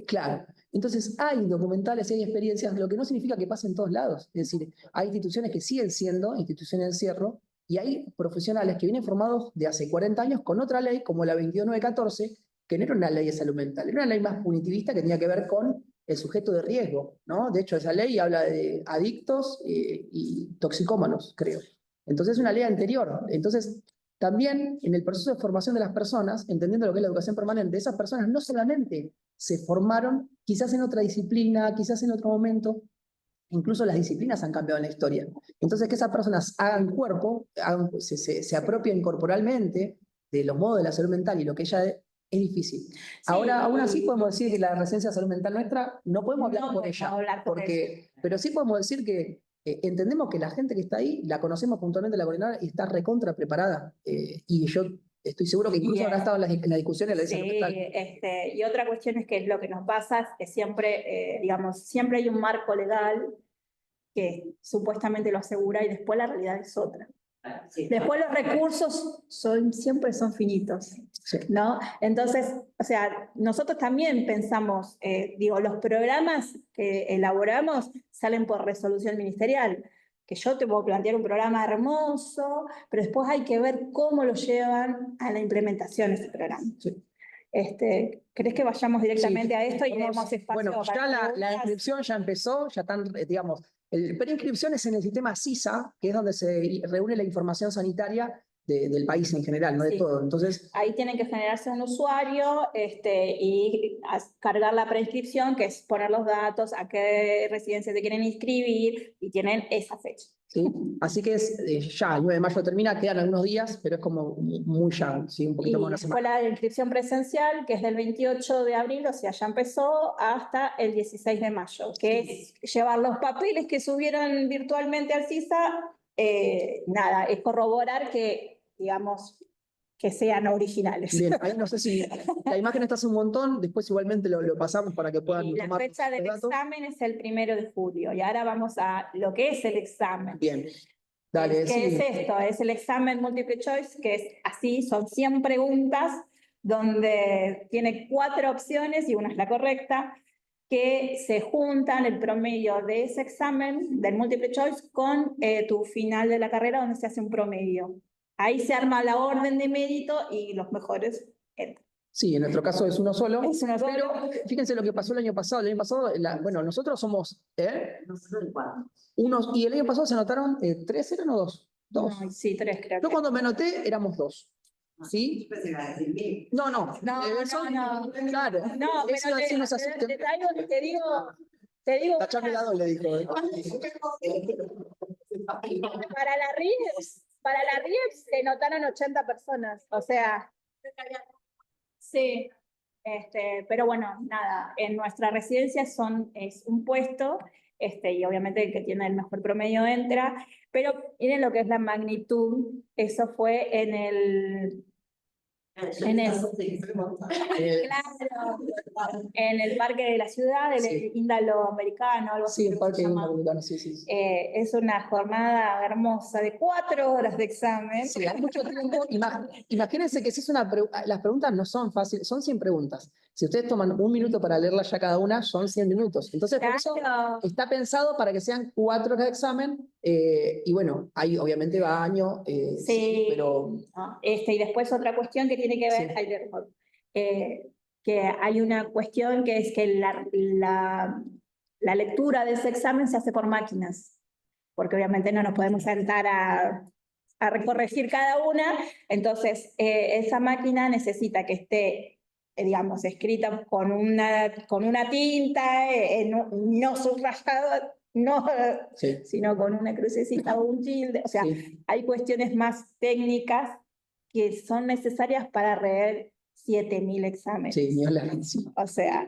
Speaker 2: Claro. Entonces, hay documentales y hay experiencias, lo que no significa que pase en todos lados. Es decir, hay instituciones que siguen siendo instituciones de encierro y hay profesionales que vienen formados de hace 40 años con otra ley, como la 22914, que no era una ley de salud mental, era una ley más punitivista que tenía que ver con el sujeto de riesgo, ¿no? De hecho, esa ley habla de adictos y toxicómanos, creo. Entonces, es una ley anterior. Entonces, también en el proceso de formación de las personas, entendiendo lo que es la educación permanente, esas personas no solamente se formaron quizás en otra disciplina, quizás en otro momento, incluso las disciplinas han cambiado en la historia. Entonces, que esas personas hagan cuerpo, se apropien corporalmente de los modos de la salud mental y lo que ella es difícil. Sí, ahora, aún así podemos decir que la residencia de salud mental nuestra, no podemos hablar por ella, pero sí podemos decir que entendemos que la gente que está ahí, la conocemos puntualmente la coordinadora y está recontra preparada. Y yo estoy seguro que incluso habrá estado en la discusión de la salud mental.
Speaker 3: Y otra cuestión es que lo que nos pasa es que siempre, digamos, siempre hay un marco legal que supuestamente lo asegura y después la realidad es otra. Sí. Después los recursos siempre son finitos, sí, ¿no? Entonces, o sea, nosotros también pensamos, los programas que elaboramos salen por resolución ministerial, que yo te puedo plantear un programa hermoso, pero después hay que ver cómo lo llevan a la implementación de ese programa. Sí. ¿Crees que vayamos directamente a esto y demos espacio?
Speaker 2: Bueno, ya la inscripción ya empezó, ya están, digamos, el preinscripción es en el sistema SISA, que es donde se reúne la información sanitaria del país en general, no de todo. Entonces,
Speaker 3: ahí tienen que generarse un usuario y cargar la preinscripción, que es poner los datos, a qué residencia se quieren inscribir, y tienen esa fecha.
Speaker 2: ¿Sí? Así que es ya, el 9 de mayo termina, quedan algunos días, pero es como muy ya, ¿sí? Un poquito más de una semana.
Speaker 3: Y después la inscripción presencial, que es del 28 de abril, o sea, ya empezó hasta el 16 de mayo, que es llevar los papeles que subieron virtualmente al CISA, es corroborar que, digamos, que sean originales.
Speaker 2: Bien, ahí no sé si la imagen está hace un montón, después igualmente lo pasamos para que puedan
Speaker 3: tomar. La fecha del examen es el 1 de julio, y ahora vamos a lo que es el examen.
Speaker 2: Bien, dale.
Speaker 3: ¿Qué es esto? Es el examen multiple choice, que es así, son 100 preguntas, donde tiene 4 opciones y una es la correcta, que se juntan el promedio de ese examen, del multiple choice, con tu final de la carrera, donde se hace un promedio. Ahí se arma la orden de mérito y los mejores entran.
Speaker 2: Sí, en nuestro caso es uno solo.
Speaker 3: Es uno solo.
Speaker 2: Pero fíjense lo que pasó el año pasado. El año pasado, bueno, nosotros somos...
Speaker 7: Nosotros cuatro.
Speaker 2: Y el año pasado se anotaron 3, ¿eran o 2? 2.
Speaker 3: No, sí, 3 creo.
Speaker 2: Yo cuando me anoté éramos 2. ¿Sí? No. Claro.
Speaker 3: No,
Speaker 2: eso así nos hace...
Speaker 3: Te digo.
Speaker 2: Tachame la doble, dijo.
Speaker 3: Para la RIEPS se notaron 80 personas, o sea, sí, pero bueno, nada, en nuestra residencia es un puesto, y obviamente el que tiene el mejor promedio entra, pero miren lo que es la magnitud, eso fue en el parque de la ciudad, el Índalo Americano, algo así.
Speaker 2: Sí, el parque Índalo, sí.
Speaker 3: Es una jornada hermosa de 4 horas de examen.
Speaker 2: Sí, hay mucho tiempo. Imagínense que si es las preguntas no son fáciles, son 100 preguntas. Si ustedes toman 1 minuto para leerlas ya cada una, son 100 minutos. Entonces, por eso está pensado para que sean 4 horas de examen. Y bueno, ahí obviamente va año.
Speaker 3: Sí, pero... y después otra cuestión que tiene que ver, que hay una cuestión que es que la lectura de ese examen se hace por máquinas, porque obviamente no nos podemos sentar a corregir cada una, entonces esa máquina necesita que esté, digamos, escrita con una tinta, no subrayada, sino con una crucecita o un tilde, o sea, hay cuestiones más técnicas que son necesarias para leer 7000 exámenes.
Speaker 2: Sí, ni hablar.
Speaker 3: O sea.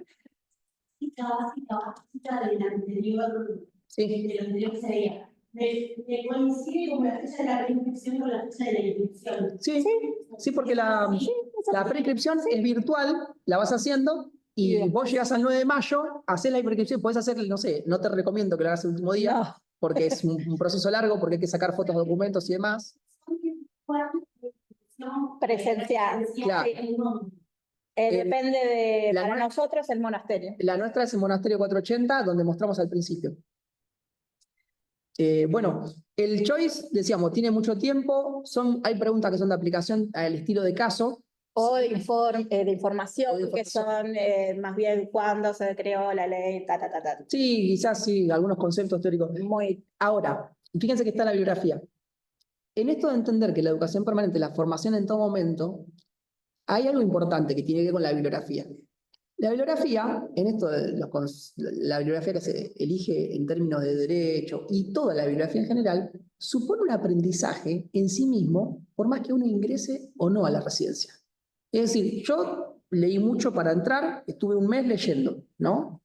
Speaker 4: Del anterior sería. Me coincide con la fecha de la preinscripción con la fecha de la inscripción.
Speaker 2: Sí, porque la preinscripción es virtual, la vas haciendo y vos llegás al 9 de mayo, hacés la inscripción, podés hacer, no sé, no te recomiendo que lo hagas el último día,
Speaker 3: No.
Speaker 2: porque es un proceso largo, porque hay que sacar fotos, documentos y demás.
Speaker 3: Presencial.
Speaker 2: Claro.
Speaker 3: Depende de,
Speaker 2: la
Speaker 3: para
Speaker 2: nue-
Speaker 3: nosotros, el monasterio.
Speaker 2: La nuestra es el Monasterio 480, donde mostramos al principio. Bueno, el Choice, decíamos, tiene mucho tiempo, hay preguntas que son de aplicación al estilo de caso.
Speaker 3: O de, de información,
Speaker 2: O de
Speaker 3: que son más bien cuándo se creó la ley, ta, ta, ta, ta.
Speaker 2: Sí, quizás sí, algunos conceptos teóricos.
Speaker 3: Muy.
Speaker 2: Ahora, fíjense que está la bibliografía. En esto de entender que la educación permanente, la formación en todo momento, hay algo importante que tiene que ver con la bibliografía. La bibliografía, en esto de la bibliografía que se elige en términos de derecho y toda la bibliografía en general, supone un aprendizaje en sí mismo, por más que uno ingrese o no a la residencia. Es decir, yo leí mucho para entrar, estuve un mes leyendo, ¿no?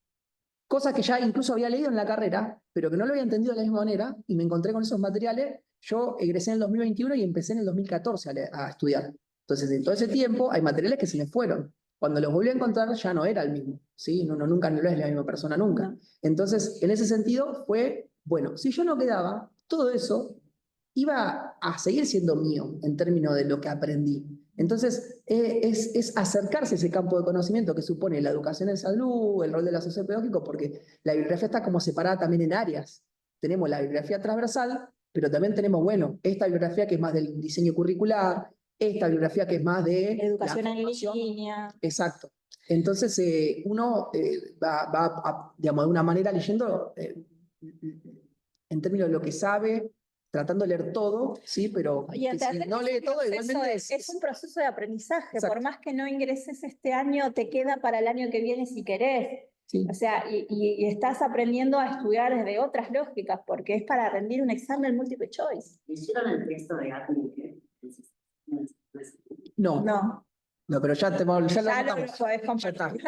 Speaker 2: Cosas que ya incluso había leído en la carrera, pero que no lo había entendido de la misma manera, y me encontré con esos materiales. Yo egresé en el 2021 y empecé en el 2014 a estudiar. Entonces, en todo ese tiempo, hay materiales que se me fueron. Cuando los volví a encontrar, ya no era el mismo, ¿sí? Uno nunca no es la misma persona, nunca. Entonces, en ese sentido, fue, bueno, si yo no quedaba, todo eso iba a seguir siendo mío en términos de lo que aprendí. Entonces, es acercarse a ese campo de conocimiento que supone la educación en salud, el rol del asesor pedagógico, porque la bibliografía está como separada también en áreas. Tenemos la bibliografía transversal, pero también tenemos, bueno, esta bibliografía que es más del diseño curricular, esta bibliografía que es más de
Speaker 3: Educación
Speaker 2: la
Speaker 3: en
Speaker 2: formación.
Speaker 3: línea.
Speaker 2: Exacto. Entonces, uno va, digamos, de una manera leyendo en términos de lo que sabe, tratando de leer todo, sí, pero
Speaker 3: Y
Speaker 2: que si no lee todo, igualmente
Speaker 3: es un proceso de aprendizaje.
Speaker 2: Exacto.
Speaker 3: Por más que no ingreses este año, te queda para el año que viene si querés.
Speaker 2: Sí.
Speaker 3: O sea, y estás aprendiendo a estudiar desde otras lógicas, porque es para rendir un examen multiple choice.
Speaker 7: ¿Hicieron el texto de Atli?
Speaker 2: No,
Speaker 3: No,
Speaker 2: no, pero ya lo
Speaker 3: ya lo
Speaker 2: anotamos.
Speaker 3: podés
Speaker 2: Ya está.
Speaker 3: compartir.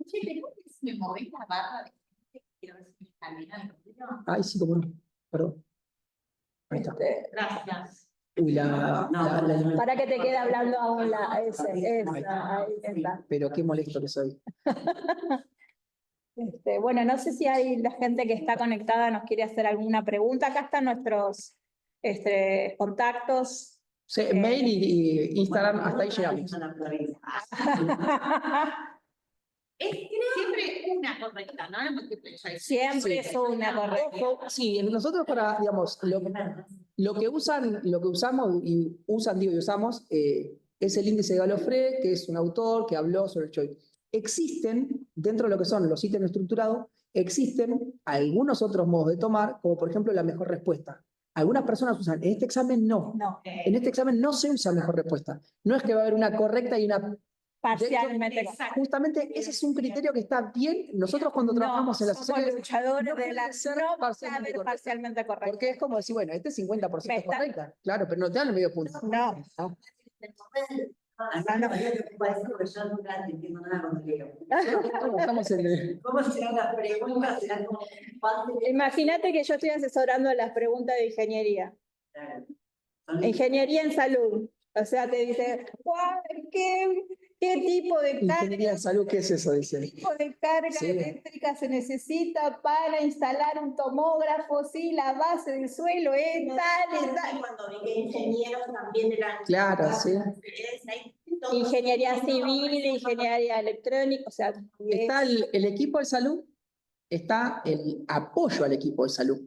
Speaker 8: Che, ¿tengo que me movés la barra de gente que quiero ver si me escanea el video?
Speaker 2: Ay, sí, cómo no. Perdón. Ahí está.
Speaker 8: Gracias.
Speaker 2: Uy,
Speaker 3: Para que te quede hablando aún ahí está.
Speaker 2: Pero qué molesto que soy.
Speaker 3: Bueno, no sé si hay la gente que está conectada nos quiere hacer alguna pregunta. Acá están nuestros contactos.
Speaker 2: Sí, mail y Instagram, hasta ahí llegamos.
Speaker 8: Es siempre una correcta, ¿no? El multiple choice.
Speaker 3: Siempre es una correcta.
Speaker 2: Ojo, sí, nosotros para, digamos, lo que usamos y usan, digo, y usamos, es el índice de Galofré, que es un autor que habló sobre el choice. Existen, dentro de lo que son los ítems estructurados, existen algunos otros modos de tomar, como por ejemplo la mejor respuesta. Algunas personas usan, en este examen no.
Speaker 3: No,
Speaker 2: En este examen no se usa mejor respuesta. No es que va a haber una correcta y una...
Speaker 3: parcialmente.
Speaker 8: Exacto.
Speaker 2: Justamente ese es un criterio que está bien. Nosotros cuando trabajamos en la
Speaker 3: somos
Speaker 2: sociedad
Speaker 3: luchadores
Speaker 2: no
Speaker 3: de la
Speaker 2: puede ser
Speaker 3: no
Speaker 2: parcialmente
Speaker 3: saber
Speaker 2: correcta.
Speaker 3: parcialmente correcto.
Speaker 2: Porque es como decir, bueno, este es 50%
Speaker 3: Me está-
Speaker 2: correcta. Claro, pero no te dan el medio punto.
Speaker 3: No.
Speaker 2: ¿No?
Speaker 7: Yo nunca entiendo nada cuando leo.
Speaker 2: Estamos en el...
Speaker 7: ¿Cómo serán las preguntas? ¿Serán como fáciles?
Speaker 3: Imagínate que yo estoy asesorando las preguntas de ingeniería.
Speaker 7: Claro.
Speaker 3: Ingeniería en salud. O sea, te dice, "Guau, ¿qué tipo de
Speaker 2: Ingeniería en salud, ¿qué es eso? Dicen.
Speaker 3: tipo de carga
Speaker 2: Sí.
Speaker 3: eléctrica se necesita para instalar un tomógrafo? Sí, la base del suelo es tal y tal.
Speaker 4: Cuando vi que ingenieros también eran.
Speaker 2: Claro, sí.
Speaker 3: Ingeniería civil, ingeniería electrónica, o sea,
Speaker 2: Está el equipo de salud, está el apoyo al equipo de salud,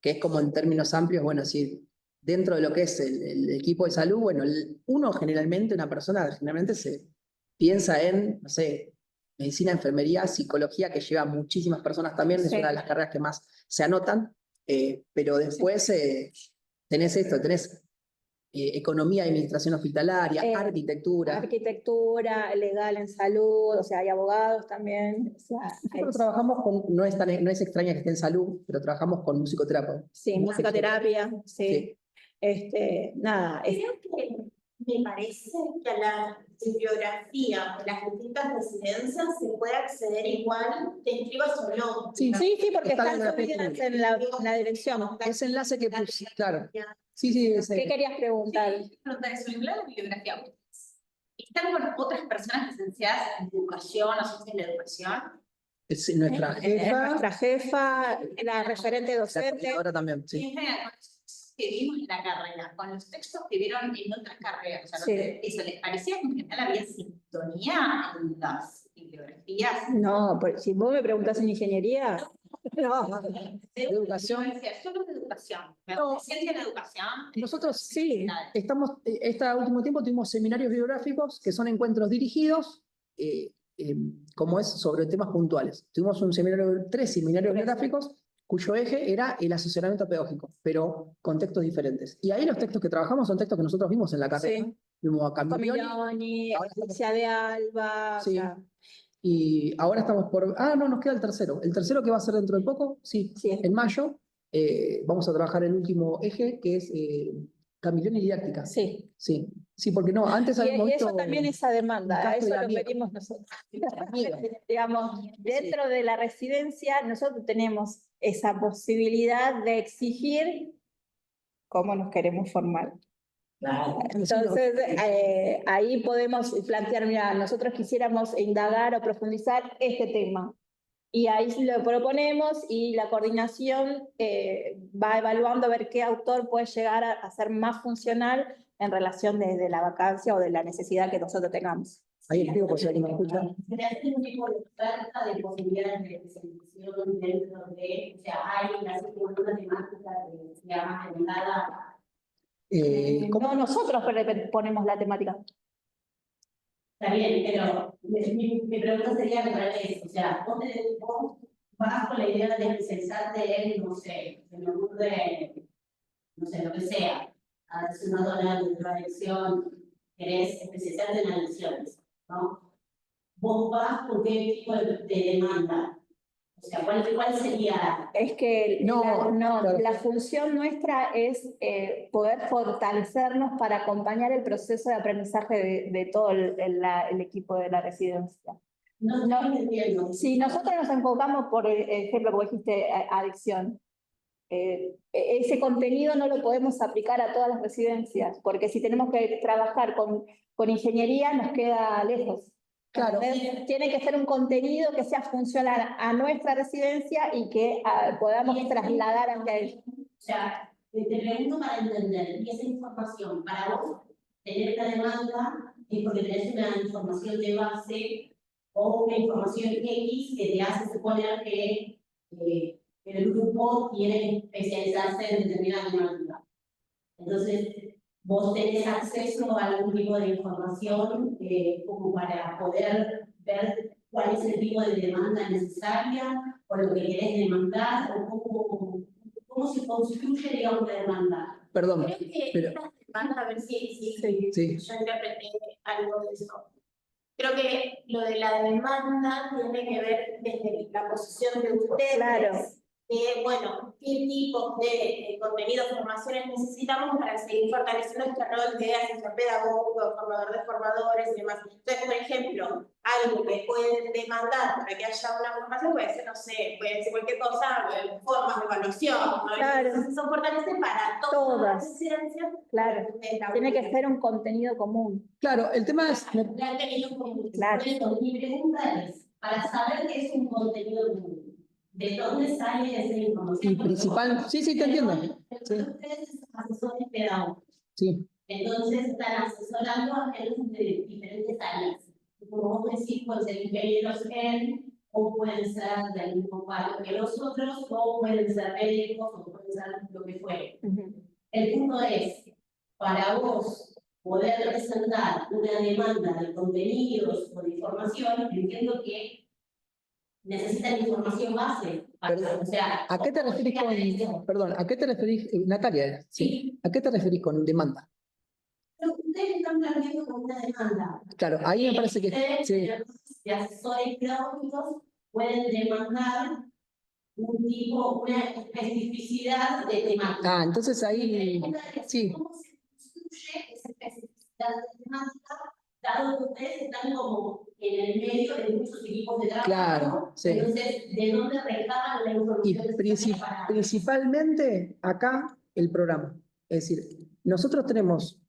Speaker 2: que es como en términos amplios, bueno, sí, dentro de lo que es el equipo de salud, bueno, uno generalmente, una persona generalmente se piensa en, no sé, medicina, enfermería, psicología, que lleva muchísimas personas también, es
Speaker 3: Sí.
Speaker 2: una de las carreras que más se anotan, pero después tenés esto, tenés economía y administración hospitalaria, arquitectura.
Speaker 3: arquitectura, legal en salud, o sea, hay abogados también. O sea,
Speaker 2: Nosotros trabajamos con, no es extraña que esté en salud, pero trabajamos con musicoterapia.
Speaker 3: sí, musicoterapia, sí. Nada,
Speaker 4: Creo que me parece que a la bibliografía de las distintas residencias se puede acceder igual, te inscribas o no.
Speaker 2: Sí,
Speaker 3: sí, porque
Speaker 2: Está
Speaker 3: están
Speaker 2: la
Speaker 3: subidas en la dirección.
Speaker 2: ese enlace que puse, claro. Sí,
Speaker 3: ¿Qué querías preguntar?
Speaker 8: Preguntar eso, ¿en la bibliografía? ¿Están con otras personas licenciadas en educación o ciencias de la educación?
Speaker 2: Es nuestra
Speaker 3: Es
Speaker 2: jefa,
Speaker 3: nuestra jefa, la referente
Speaker 2: la
Speaker 3: docente.
Speaker 2: coordinadora también,
Speaker 8: Y
Speaker 2: sí.
Speaker 8: en general, con los textos que vimos en la carrera, con los textos que vieron en otras carreras, o sea,
Speaker 3: Sí.
Speaker 8: eso, ¿les parecía que en general había sintonía en las bibliografías?
Speaker 3: No, si vos me preguntás en ingeniería, no.
Speaker 8: De
Speaker 2: educación.
Speaker 8: Yo creo que de educación.
Speaker 2: No.
Speaker 8: Ciencia de educación.
Speaker 2: Nosotros
Speaker 3: Sí.
Speaker 2: estamos, este último tiempo tuvimos seminarios bibliográficos que son encuentros dirigidos, como es sobre temas puntuales. Tuvimos 3 seminarios bibliográficos cuyo eje era el asesoramiento pedagógico, pero con textos diferentes. Y ahí los textos que trabajamos son textos que nosotros vimos en la carrera.
Speaker 3: Sí.
Speaker 2: Vimos a Camilloni,
Speaker 3: Camilloni,
Speaker 2: ahora estamos-
Speaker 3: Alicia de Alba.
Speaker 2: Sí.
Speaker 3: O sea,
Speaker 2: y ahora estamos por... Ah, no, nos queda el tercero. El tercero que va a ser dentro de poco, sí,
Speaker 3: sí.
Speaker 2: en mayo. Vamos a trabajar el último eje, que es Camilloni y didáctica.
Speaker 3: Sí.
Speaker 2: Sí, sí, porque no, antes habíamos
Speaker 3: Y eso
Speaker 2: visto...
Speaker 3: también esa
Speaker 2: un
Speaker 3: demanda,
Speaker 2: caso
Speaker 3: eso
Speaker 2: de
Speaker 3: lo
Speaker 2: amigo.
Speaker 3: pedimos nosotros.
Speaker 2: Amigo.
Speaker 3: Digamos, dentro de la residencia, nosotros tenemos esa posibilidad de exigir cómo nos queremos formar.
Speaker 7: Claro.
Speaker 3: Entonces, ahí podemos plantear, mira, nosotros quisiéramos indagar o profundizar este tema. Y ahí lo proponemos y la coordinación va evaluando a ver qué autor puede llegar a ser más funcional en relación de la vacancia o de la necesidad que nosotros tengamos.
Speaker 2: Ahí explico por si alguien me escucha.
Speaker 7: ¿Se hace un tipo de oferta de posibilidades de especialización dentro de, o sea, hay una temática que se llama demandada?
Speaker 2: ¿Cómo?
Speaker 3: No, nosotros ponemos la temática.
Speaker 7: Está bien, pero mi pregunta sería al revés, o sea, vos vas con la idea de especializarte en, no sé, se me ocurre, no sé, lo que sea, hacer una dona de una lección, querés especializarte en las lecciones, ¿no? ¿Vos vas con qué tipo de demanda? O sea, ¿cuál sería?
Speaker 3: Es que
Speaker 2: No, claro.
Speaker 3: la función nuestra es poder fortalecernos para acompañar el proceso de aprendizaje de todo el equipo de la residencia.
Speaker 7: No estoy entendiendo.
Speaker 3: Si nosotros nos enfocamos, por ejemplo, como dijiste, adicción, ese contenido no lo podemos aplicar a todas las residencias, porque si tenemos que trabajar con ingeniería nos queda lejos.
Speaker 2: Claro.
Speaker 3: Entonces, tiene que ser un contenido que sea funcional a nuestra residencia y que podamos trasladar hacia él.
Speaker 7: O sea, te pregunto para entender, y esa información, para vos, tener la demanda, es porque tenés una información de base o una información X que te hace suponer que el grupo tiene que especializarse en determinada demanda. Entonces, vos tenés acceso a algún tipo de información como para poder ver cuál es el tipo de demanda necesaria o lo que querés demandar o cómo se construye, digamos, la demanda.
Speaker 2: Perdón,
Speaker 4: Creo que
Speaker 2: pero...
Speaker 4: estas demandas, a ver si
Speaker 2: Sí.
Speaker 4: yo interpreté algo de eso. Creo que lo de la demanda tiene que ver desde la posición de ustedes.
Speaker 3: Claro.
Speaker 4: Bueno, qué tipo de contenido, formaciones necesitamos para seguir fortaleciendo este rol de asesor pedagógico, formador de formadores y demás. Entonces, por ejemplo, algo que pueden demandar para que haya una formación puede ser, no sé, puede ser cualquier cosa, formas de evaluación, ¿no?
Speaker 3: Claro.
Speaker 4: Entonces, son fortalecer para todas las residencias.
Speaker 3: Claro. Tiene que ser un contenido común.
Speaker 2: Claro, el tema es...
Speaker 3: Claro.
Speaker 7: Mi pregunta es, para saber qué es un contenido común, ¿de dónde sale esa información?
Speaker 2: Y principal... Sí, te entiendo. Sí.
Speaker 7: Ustedes son asesores pedagógicos.
Speaker 2: Sí.
Speaker 7: Entonces están asesorando a gente de diferentes áreas. Como vos decís, pueden ser ingenieros o pueden ser del mismo palo que los otros, o pueden ser médicos, o pueden ser lo que fuere. El punto es, para vos poder presentar una demanda de contenidos o de información, entiendo que necesitan información base.
Speaker 2: Perdón,
Speaker 7: O sea,
Speaker 2: ¿a qué te referís con... Perdón, ¿a qué te referís, Natalia?
Speaker 7: Sí.
Speaker 2: ¿A qué te referís con demanda?
Speaker 7: Pero ustedes están planteando como una demanda.
Speaker 2: Claro, ahí me parece que...
Speaker 7: Ustedes,
Speaker 2: Sí.
Speaker 7: de asesores pedagógicos, pueden demandar un tipo, una especificidad de temática.
Speaker 2: Ah, entonces ahí... Sí.
Speaker 7: ¿Cómo se construye esa especificidad de temática, dado que ustedes están como en el medio de muchos equipos de trabajo?
Speaker 2: Claro, sí.
Speaker 7: Entonces, ¿de dónde recaban la
Speaker 2: Y
Speaker 7: información?
Speaker 2: principalmente acá el programa. Es decir, nosotros tenemos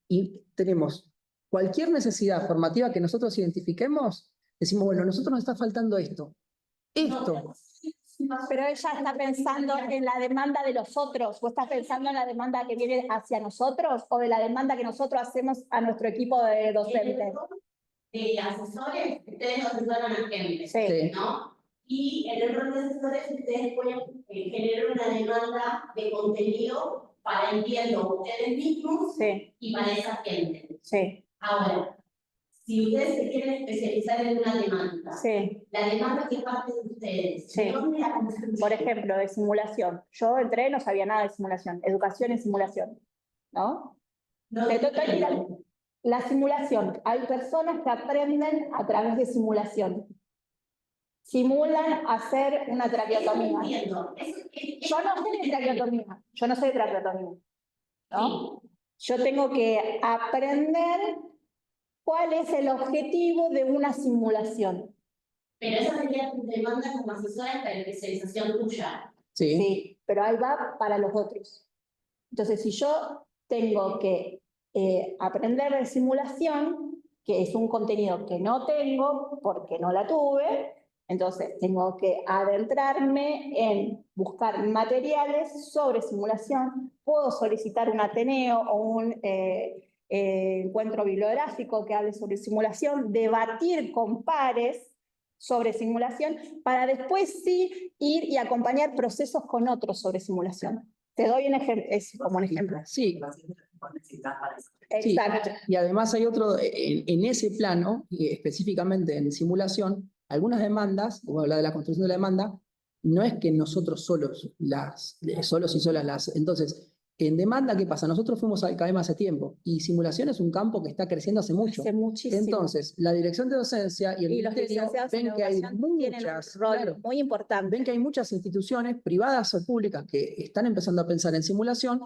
Speaker 2: cualquier necesidad formativa que nosotros identifiquemos, decimos, bueno, a nosotros nos está faltando esto. Esto.
Speaker 3: Pero ella está pensando en la demanda de los otros. ¿Vos estás pensando en la demanda que viene hacia nosotros o de la demanda que nosotros hacemos a nuestro equipo de docentes?
Speaker 4: De asesores, ustedes asesoran a la gente,
Speaker 3: Sí.
Speaker 4: ¿no? Y en el rol de asesores ustedes pueden generar una demanda de contenido para, entiendo, ustedes mismos
Speaker 3: Sí.
Speaker 4: y para esa gente.
Speaker 3: Sí.
Speaker 4: Ahora, si ustedes se quieren especializar en una demanda,
Speaker 3: Sí.
Speaker 4: la demanda que parte de ustedes,
Speaker 3: Sí.
Speaker 4: ¿de dónde la construyen?
Speaker 3: Por ejemplo, de simulación. Yo entré, no sabía nada de simulación. Educación en simulación. ¿No?
Speaker 4: No,
Speaker 3: Mira, la simulación. Hay personas que aprenden a través de simulación. Simulan hacer una traqueotomía.
Speaker 4: Eso entiendo.
Speaker 3: Yo no sé de traqueotomía. Yo no sé de traqueotomía. ¿No? Yo tengo que aprender cuál es el objetivo de una simulación.
Speaker 4: Pero esa sería tu demanda como asesora de la especialización tuya.
Speaker 2: Sí.
Speaker 3: Sí, pero ahí va para los otros. Entonces, si yo tengo que aprender de simulación, que es un contenido que no tengo porque no la tuve, entonces tengo que adentrarme en buscar materiales sobre simulación. Puedo solicitar un Ateneo o un encuentro bibliográfico que hable sobre simulación, debatir con pares sobre simulación, para después sí ir y acompañar procesos con otros sobre simulación. Te doy un ejemplo, es como un ejemplo.
Speaker 2: Sí.
Speaker 3: Exacto.
Speaker 2: Y además hay otro, en ese plano, específicamente en simulación, algunas demandas, voy a hablar de la construcción de la demanda, no es que nosotros solos y solas las. Entonces, en demanda, ¿qué pasa? Nosotros fuimos al CAEM hace tiempo y simulación es un campo que está creciendo hace mucho.
Speaker 3: Hace muchísimo.
Speaker 2: Entonces, la dirección de docencia y el
Speaker 3: los
Speaker 2: ministerio
Speaker 3: licenciados en
Speaker 2: ven que hay
Speaker 3: educación tienen
Speaker 2: muchas,
Speaker 3: un rol
Speaker 2: claro,
Speaker 3: muy importante.
Speaker 2: ven que hay muchas instituciones privadas o públicas que están empezando a pensar en simulación.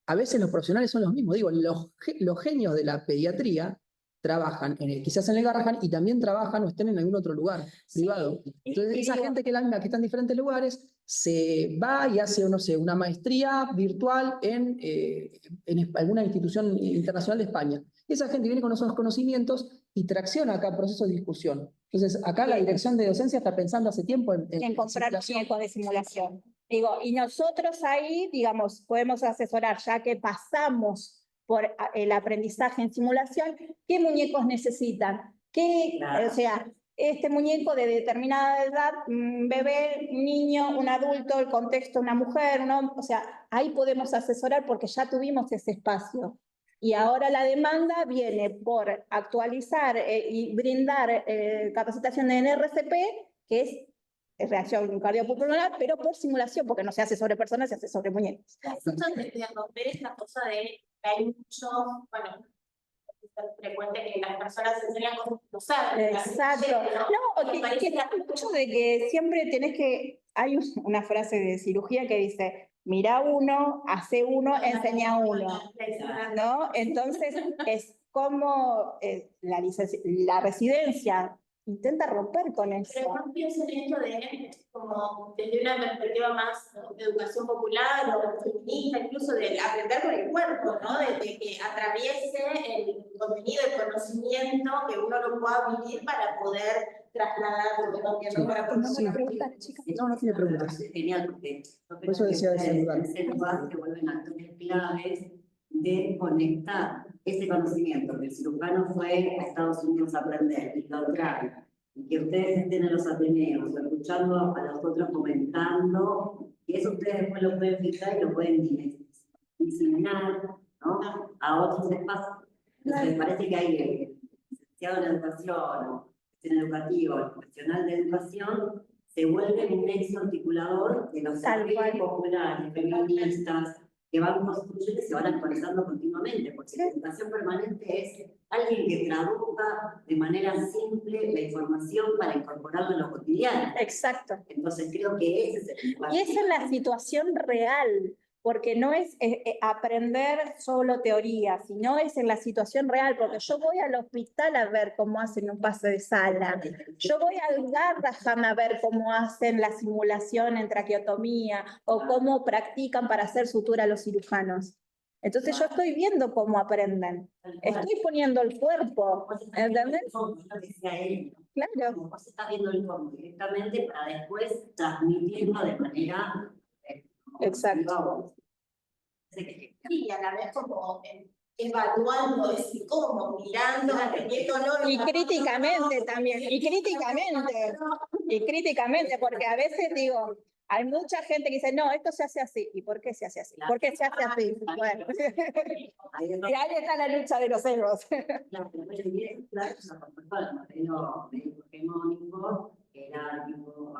Speaker 2: A veces los profesionales son los mismos. Digo, los genios de la pediatría trabajan quizás en el Garrahan y también trabajan o estén en algún otro lugar privado. Entonces, esa gente que es la misma que está en diferentes lugares se va y hace, no sé, una maestría virtual en alguna institución internacional de España. Y esa gente viene con esos conocimientos y tracciona acá procesos de discusión. Entonces, acá la dirección de docencia está pensando hace tiempo en
Speaker 3: comprar
Speaker 2: simulación.
Speaker 3: muñecos de simulación. Digo, y nosotros ahí, digamos, podemos asesorar, ya que pasamos por el aprendizaje en simulación, ¿qué muñecos necesitan?
Speaker 7: Claro.
Speaker 3: O sea, este muñeco de determinada edad, un bebé, un niño, un adulto, el contexto, una mujer, un hombre, o sea, ahí podemos asesorar porque ya tuvimos ese espacio. Y ahora la demanda viene por actualizar y brindar capacitación en RCP, que es reacción cardiopulmonar, pero por simulación, porque no se hace sobre personas, se hace sobre muñecos.
Speaker 4: Justo de romper esta cosa de que hay muchos, bueno, es frecuente que las personas se enseñan cosas que no saben.
Speaker 3: Exacto. No, que está mucho de que siempre tenés que... Hay una frase de cirugía que dice, mira uno, hace uno, enseña uno. ¿No? Entonces, es como la residencia intenta romper con eso.
Speaker 4: Pero no pienso en esto de, como desde una perspectiva más de educación popular o feminista, incluso de aprender con el cuerpo, ¿no? De que atraviese el contenido, el conocimiento, que uno lo pueda vivir para poder trasladarlo también, ¿no? Para poder
Speaker 2: No tiene preguntas.
Speaker 7: Genial, porque
Speaker 2: Por eso decía de ese lugar.
Speaker 7: en ese lugar se vuelven actores claves de conectar ese conocimiento que el cirujano fue a Estados Unidos a aprender y lo trae, y que ustedes estén en los Ateneos, escuchando a los otros comentando, y eso ustedes después lo pueden fijar y lo pueden diseminar, ¿no? A otros espacios. Entonces, me parece que hay el licenciado en educación, o gestión educativa, el profesional de educación, se vuelve un nexo articulador de los saberes populares, feministas, que van construyendo y se van actualizando continuamente, porque la educación permanente es alguien que traduzca de manera simple la información para incorporarla en lo cotidiano.
Speaker 3: Exacto.
Speaker 7: Entonces creo que ese es el impacto.
Speaker 3: Y esa es la situación real, porque no es aprender solo teoría, sino es en la situación real, porque yo voy al hospital a ver cómo hacen un pase de sala, yo voy al Garrahan a ver cómo hacen la simulación en traqueotomía, o cómo practican para hacer sutura a los cirujanos. Entonces yo estoy viendo cómo aprenden. Estoy poniendo el cuerpo, ¿entendés?
Speaker 7: Lo que decía él, ¿no?
Speaker 3: Claro.
Speaker 7: Como vos estás viendo el cómo directamente para después transmitirlo de manera
Speaker 3: Exacto.
Speaker 4: Sí, y a la vez como evaluando ese cómo, mirando, esto no.
Speaker 3: Y críticamente también, y críticamente, porque a veces digo, hay mucha gente que dice, no, esto se hace así. ¿Y por qué se hace así? ¿Por qué se hace así? Bueno, y ahí está la lucha de los egos.
Speaker 7: Claro, pero yo diría que claro, es una propuesta del modelo médico hegemónico, que era tipo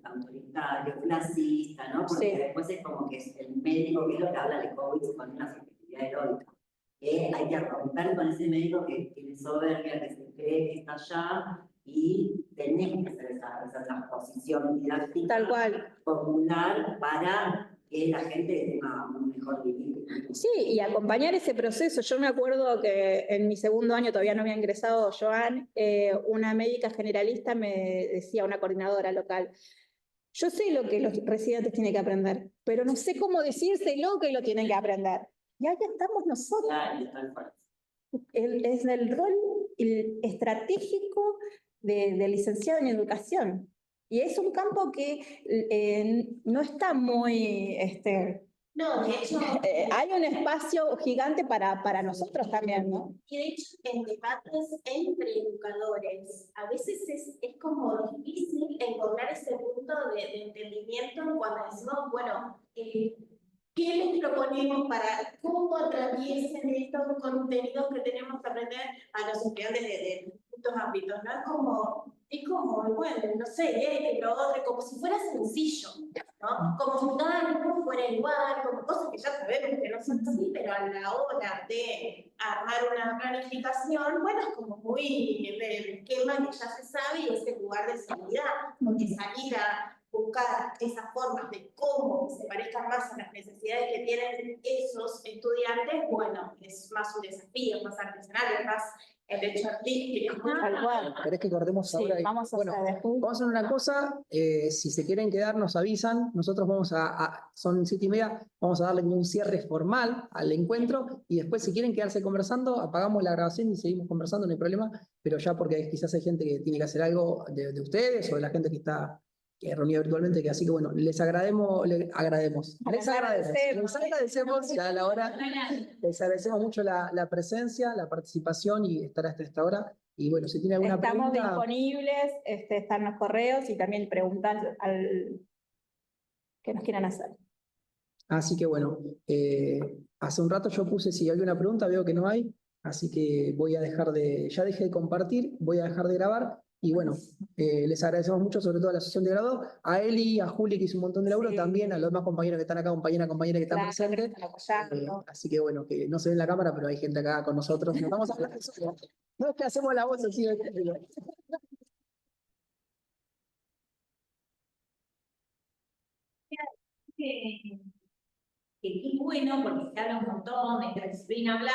Speaker 7: autoritario, clasista, ¿no? Porque
Speaker 3: Sí.
Speaker 7: después es como que es el médico, que es lo que habla de COVID con una subjetividad heroica. Hay que romper con ese médico que tiene soberbia, que se cree que está allá, y tenemos que hacer esa transposición didáctica
Speaker 3: Tal cual.
Speaker 7: popular para que la gente tenga un mejor vivir.
Speaker 3: Sí, y acompañar ese proceso. Yo me acuerdo que en mi segundo año, todavía no había ingresado Joan, una médica generalista me decía, una coordinadora local, yo sé lo que los residentes tienen que aprender, pero no sé cómo decírselo que lo tienen que aprender. Y ahí estamos nosotros. Es el rol estratégico del licenciado en educación. Y es un campo que no está muy...
Speaker 4: No, de hecho,
Speaker 3: hay un espacio gigante para nosotros también, ¿no?
Speaker 4: y de hecho en debates entre educadores, a veces es como difícil encontrar ese punto de entendimiento cuando decimos, bueno, ¿qué les proponemos para cómo atraviesen estos contenidos que tenemos que aprender a los estudiantes de distintos ámbitos? ¿No? Es como, bueno, no sé, lo otro, como si fuera sencillo, ¿no? Como si cada grupo fuera igual, como cosas que ya sabemos que no son así, pero a la hora de armar una planificación, bueno, es como muy el esquema que ya se sabe y ese lugar de seguridad, porque salir a buscar esas formas de cómo se parezcan más a las necesidades que tienen esos estudiantes, bueno, es más un desafío, es más artesanal, es más el hecho artístico.
Speaker 3: Tal cual.
Speaker 2: ¿Querés que cortemos
Speaker 3: Sí,
Speaker 2: ahora?
Speaker 3: vamos a hacer.
Speaker 2: Vamos a hacer una cosa, si se quieren quedar nos avisan, nosotros vamos son 7:30, vamos a darle un cierre formal al encuentro y después si quieren quedarse conversando, apagamos la grabación y seguimos conversando, no hay problema, pero ya porque quizás hay gente que tiene que hacer algo de ustedes o de la gente que está reunida virtualmente, que así que bueno, les agradecemos, les agradecemos ya a la hora, les agradecemos mucho la presencia, la participación y estar hasta esta hora. Y bueno, si tiene alguna
Speaker 3: Estamos
Speaker 2: pregunta...
Speaker 3: disponibles, están los correos y también preguntar que nos quieran hacer.
Speaker 2: Así que bueno, hace un rato yo puse si hay una pregunta, veo que no hay, así que voy a ya dejé de compartir, voy a dejar de grabar. Y bueno, les agradecemos mucho, sobre todo a la asociación de graduados, a Eli, a Juli, que hizo un montón de laburo, también a los demás compañeros que están acá, compañeras que están presentes. Así que bueno, que no se ve en la cámara, pero hay gente acá con nosotros. Nos vamos a hablar de eso. No es que hacemos la voz así.
Speaker 8: Que es bueno porque se habla un montón de esta disciplina blanca.